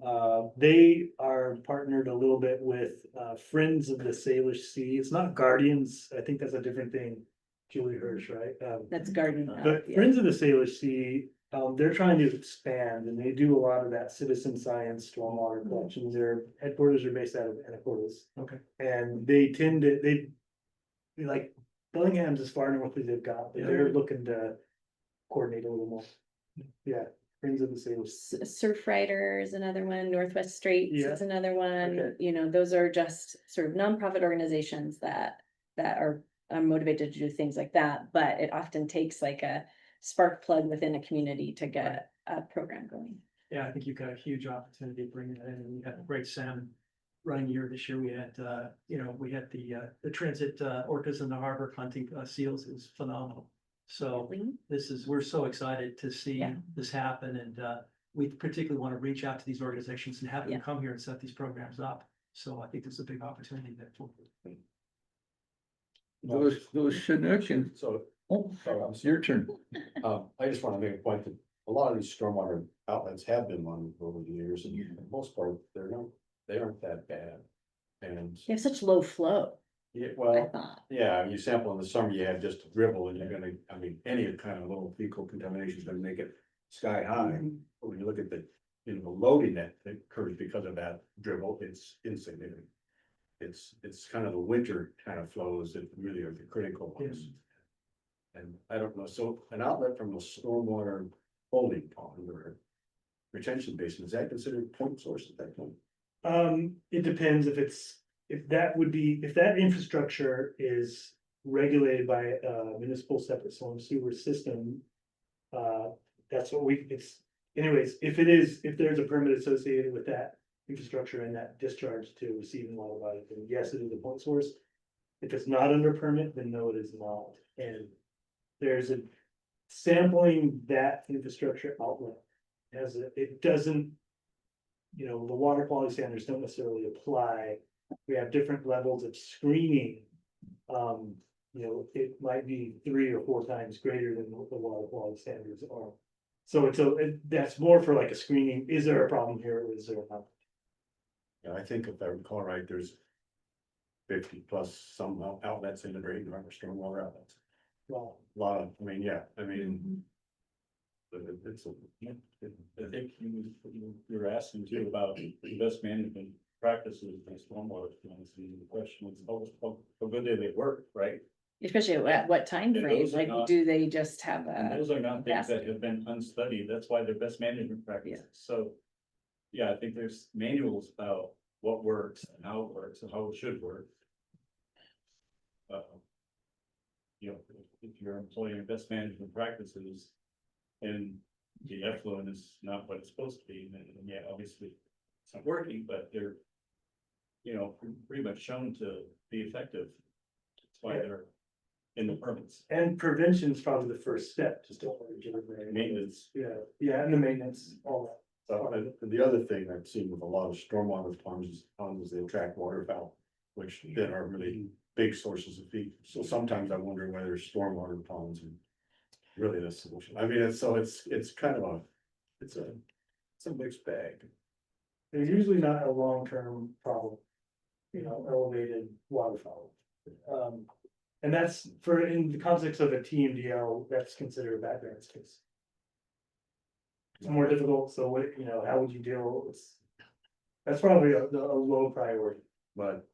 they are partnered a little bit with, Friends of the Salish Sea. It's not Guardians, I think that's a different thing. Julie Hirsch, right? That's garden. But Friends of the Salish Sea, they're trying to expand and they do a lot of that citizen science, stormwater collections. Their headquarters are based out of Anacortes. Okay. And they tend to, they like, Bellingham's as far north as they've got, but they're looking to coordinate a little more. Yeah, Friends of the Salish Sea. Surfrider is another one, Northwest Straits Yeah. is another one, Okay. you know, those are just sort of nonprofit organizations that are motivated to do things like that, but it often takes like a spark plug within a community to get a program going. Yeah, I think you've got a huge opportunity bringing that in, and we had a great salmon running year this year. We had, you know, we had the transit orcas in the harbor hunting seals. It was phenomenal. So we're so excited to see Yeah. this happen, and we particularly want to reach out to these organizations and have them Yeah. come here and set these programs up. So I think there's a big opportunity there. Those Chinook and, So, oh, it's your turn. I just wanna make a point that a lot of these stormwater outlets have been monitored over the years, and for the most part, they aren't that bad. And, You have such low flow, yeah, I well, thought. yeah, you sample in the summer, you have just a dribble, and you're gonna, I mean, any kind of little fecal contamination is gonna make it sky high. But when you look at the, you know, the loading that occurs because of that dribble, it's insignificant. It's kind of the winter kind of flows that really are the critical ones. And I don't know, so an outlet from a stormwater holding pond or retention basin, is that considered point source at that point? It depends if that infrastructure is regulated by a municipal separate storm sewer system. That's what anyways, if there's a permit associated with that infrastructure and that discharge to receiving water body, then yes, it is a point source. If it's not under permit, then no, it is not, and there's a sampling that infrastructure outlet. It doesn't, you know, the water quality standards don't necessarily apply. We have different levels of screening. You know, it might be 3 or 4 times greater than what the water quality standards are. So that's more for like a screening, is there a problem here or is there not? Yeah, I think if I recall right, there's 50 plus some outlets in the Drayton Harbor stormwater outlets. Well, A lot of, I mean, yeah, I mean. It's I think you were asking too about the best management practices and stormwater plans, and the question is, how good do they work, right? Especially at what time And frame, those are like, not- do they just have And a, those are not things that basket. have been unstudied, that's why they're best management practices, so. Yeah, I think there's manuals about what works and how it works and how it should work. You know, if you're employing best management practices. And the effluent is not what it's supposed to be, then yeah, obviously, it's not working, but they're. You know, pretty much shown to be effective. That's why they're in the permits, and prevention is probably the first step to stormwater delivery. maintenance. Yeah, and the maintenance, all And the other thing I've seen with a lot of stormwater ponds is they attract waterfowl, which then are really big sources of feed. So sometimes I wonder whether stormwater ponds are really the solution. I mean, it's kind of it's a mixed bag. There's usually not a long-term problem. You know, elevated waterfowl. And that's in the context of a TMDL, that's considered a bad variance case. It's more difficult, so what, you know, how would you deal with? That's probably a low priority. But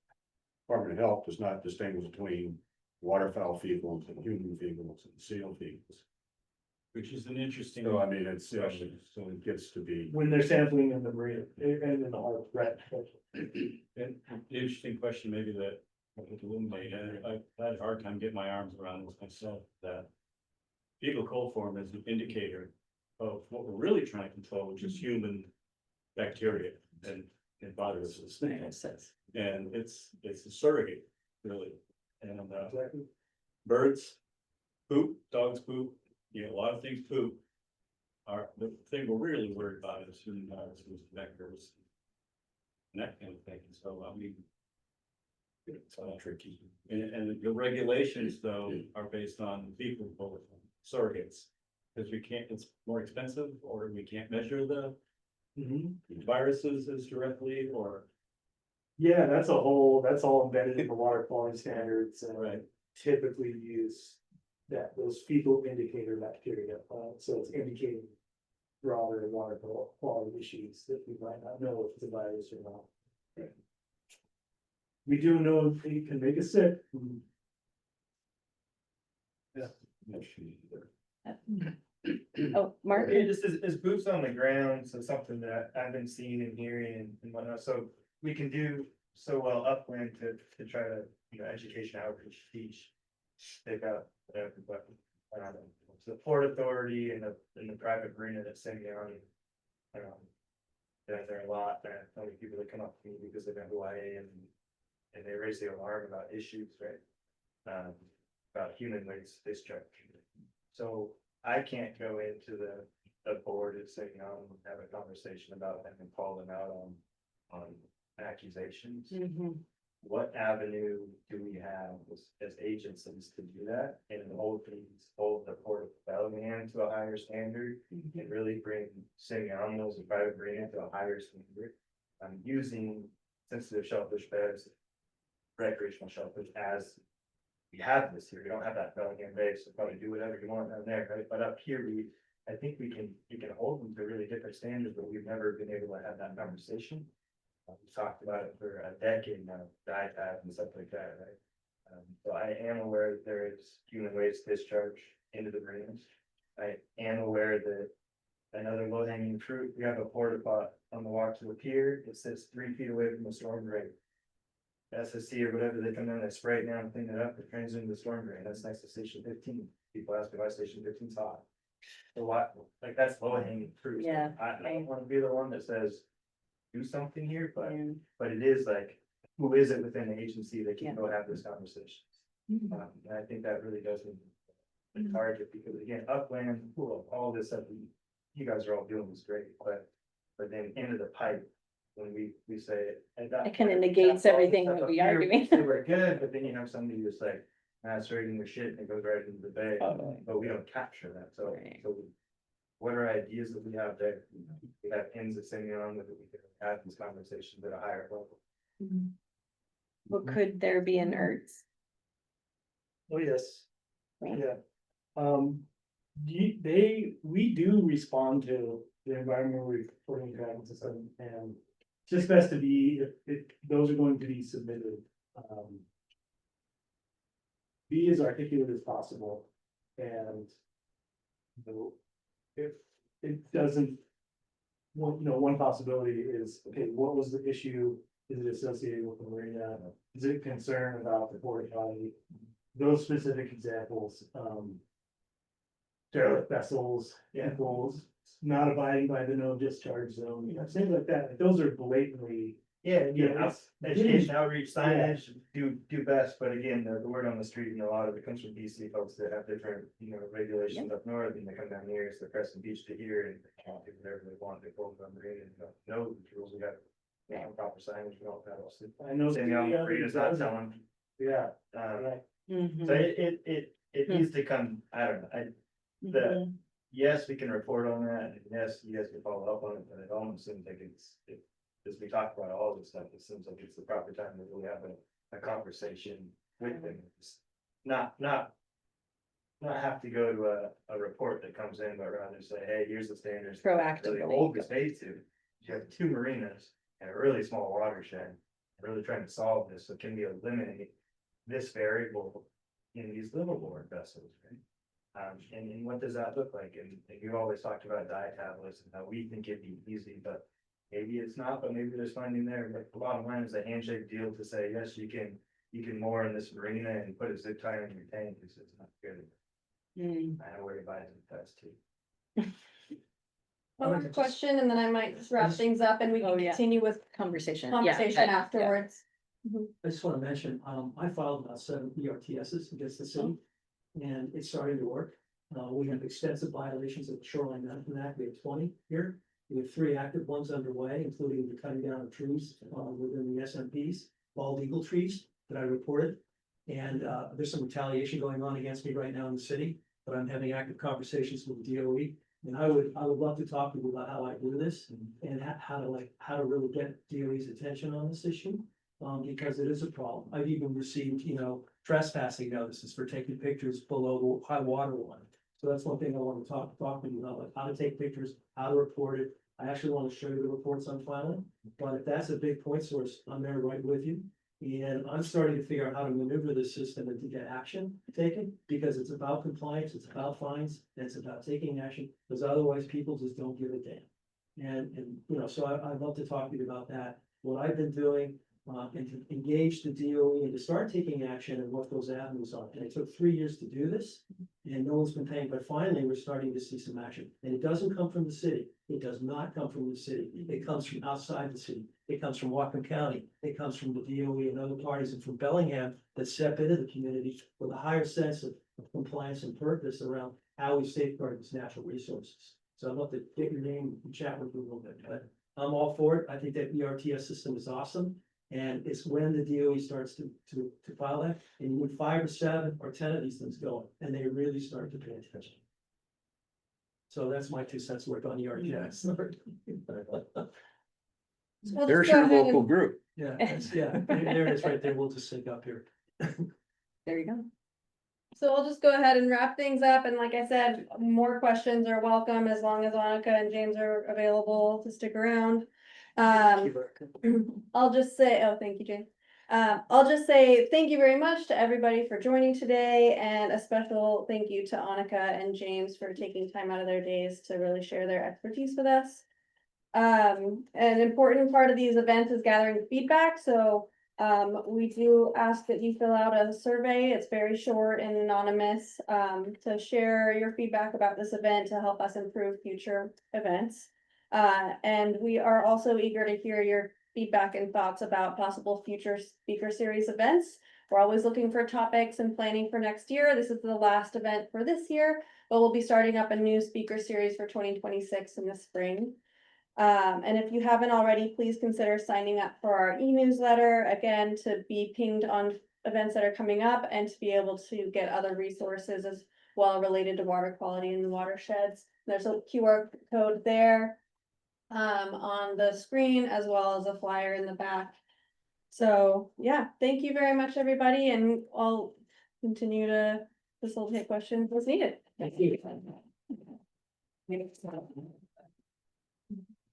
Department of Health does not distinguish between waterfowl fecals and human fecals and seal fecals. Which is an interesting. So I mean, it's, so it gets to be. When they're sampling in the marina and in the harbor, right? An interesting question maybe that I could illuminate, and I've had a hard time getting my arms around this myself, that fecal coliform is an indicator of what we're really trying to control, which is human bacteria and viruses. And it's a surrogate, really. And birds poop, dogs poop, you know, a lot of things poop. The thing we're really worried about is human viruses, vectors, and that kind of thing. So, I mean, it's all tricky. And the regulations, though, are based on fecal coliform surrogates. Because we can't, it's more expensive, or we can't measure the viruses as directly, or. Yeah, that's all embedded in the water quality standards and Right. typically use those fecal indicator bacteria. So it's indicating broader water quality issues that we might not know if it's a virus or not. We do know it can make us sick. Oh, Mark? Yeah, just as boots on the ground, so something that I've been seeing and hearing and whatnot, so we can do so well upland to try to, you know, education outreach, teach. They've got, but, I don't know, it's the Port Authority and the private marina that's sitting on. There are a lot, and only people that come up to me because they've been to Hawaii and they raise the alarm about issues, right? About human waste discharge. So I can't go into the board and say, you know, have a conversation about them and call them out on accusations. What avenue do we have as agencies to do that and hold the Port of Bellingham to a higher standard and really bring semi-annuals and private marina to a higher standard? Using sensitive shellfish beds, recreational shellfish as we have this here. We don't have that Bellingham Bay, so probably do whatever you want down there, right? But up here, I think we can hold them to really different standards, but we've never been able to have that conversation. We've talked about it for a decade now, dive and stuff like that, right? So I am aware that there is human waste discharge into the marinas. I am aware that another low hanging fruit, we have a porta pot on the walk to the pier. It sits 3 feet away from the storm drain. SSC or whatever, they come in, they spray it down, clean it up, it turns into the storm drain. That's next to station 15. People ask me why station 15's hot. So what, like, that's low hanging fruit. Yeah, I don't want to be the one that says, do something here, but it is like, who is it within the agency that can go have this conversation? And I think that really doesn't target, because again, upland, cool, all this stuff, you guys are all doing is great, but then into the pipe, when we say. It kind of negates everything that we are doing. We're good, but then you have somebody who's like, it's right in their shit and it goes right into the bay, but we don't capture that, so. What are ideas that we have there? We have pins that sing on that we can have these conversations at a higher level. Well, could there be an ERTS? Oh, yes. Right. Yeah. We do respond to the environmental reporting guidance and it's just best to be, if those are going to be submitted. Be as articulate as possible and. If it doesn't. One possibility is, okay, what was the issue? Is it associated with the marina? Is it concern about the port body? Those specific examples, derelict vessels, vehicles, not abiding by the no discharge zone, things like that. Like, those are blatantly. Education, outreach, signage, do best, but again, the word on the street, a lot of it comes from DC folks that have different, regulations up north, and they come down here, it's the Crescent Beach to here, and they can't do whatever they want, they pull them on the and know the rules, we have proper signage, we don't have all. I know. Saying on the marina's not telling. Yeah. So it needs to come, I don't know, yes, we can report on that, and yes, you guys can follow up on it, but it almost seems like as we talk about all this stuff, it seems like it's the proper time to really have a conversation with them. Not have to go to a report that comes in, but rather say, hey, here's the standards. Proactively. Really hold the space to. You have 2 marinas and a really small watershed, really trying to solve this, so can we eliminate this variable in these liveaboard vessels, right? And what does that look like? And you always talked about diet tablets and how we think it'd be easy, but maybe it's not, but maybe there's funding there. But the bottom line is a handshake deal to say, yes, you can moor in this marina and put a zip tie on your tank. It's not good. I know where to buy it, that's too. One more question, and then I might just wrap things up and we Oh, can yeah. continue with Conversation. conversation afterwards. I just want to mention, I filed about 7 ERTSs against the city, and it's starting to work. We have extensive violations of the Shoreline Management Act. We have 20 here. We have 3 active ones underway, including the cutting down of trees within the SMPs, bald eagle trees that I reported. And there's some retaliation going on against me right now in the city, but I'm having active conversations with the DOE. And I would love to talk to you about how I do this and how to really get DOE's attention on this issue. Because it is a problem. I've even received, trespassing notices for taking pictures below the high water line. So that's one thing I want to talk to you about, like how to take pictures, how to report it. I actually want to show you the reports I'm filing, but if that's a big point source, I'm there right with you. And I'm starting to figure out how to maneuver this system and to get action taken, because it's about compliance, it's about fines, and it's about taking action, because otherwise people just don't give a damn. And so I'd love to talk to you about that, what I've been doing, and to engage the DOE and to start taking action and what those avenues are. And it took 3 years to do this, and no one's been paying, but finally, we're starting to see some action. And it doesn't come from the city. It does not come from the city. It comes from outside the city. It comes from Whatcom County. It comes from the DOE and other parties, and from Bellingham that step into the community with a higher sense of compliance and purpose around how we safeguard its natural resources. So I'd love to get your name and chat with you a little bit, but I'm all for it. I think that ERTS system is awesome. And it's when the DOE starts to file that, and you need 5 or 7 or 10 of these things going, and they really start to pay attention. So that's my 2 cents worth on ERTS. So we'll There's just go your ahead local and- group. Yeah, there it is right there. We'll just sync up here. There you go. So we'll just go ahead and wrap things up, and like I said, more questions are welcome as long as Aneka and James are available to stick around. I'll just say, oh, thank you, James. I'll just say thank you very much to everybody for joining today, and a special thank you to Aneka and James for taking time out of their days to really share their expertise with us. An important part of these events is gathering feedback, so we do ask that you fill out a survey. It's very short and anonymous, to share your feedback about this event to help us improve future events. And we are also eager to hear your feedback and thoughts about possible future speaker series events. We're always looking for topics and planning for next year. This is the last event for this year, but we'll be starting up a new speaker series for 2026 in the spring. And if you haven't already, please consider signing up for our e-newsletter, again, to be pinged on events that are coming up and to be able to get other resources as well related to water quality in the watersheds. There's a QR code there on the screen, as well as a flyer in the back. So yeah, thank you very much, everybody, and I'll continue to facilitate questions as needed. Thank you.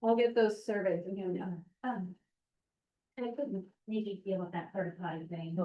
I'll get those surveys and hand them. I couldn't really feel what that porta potty thing.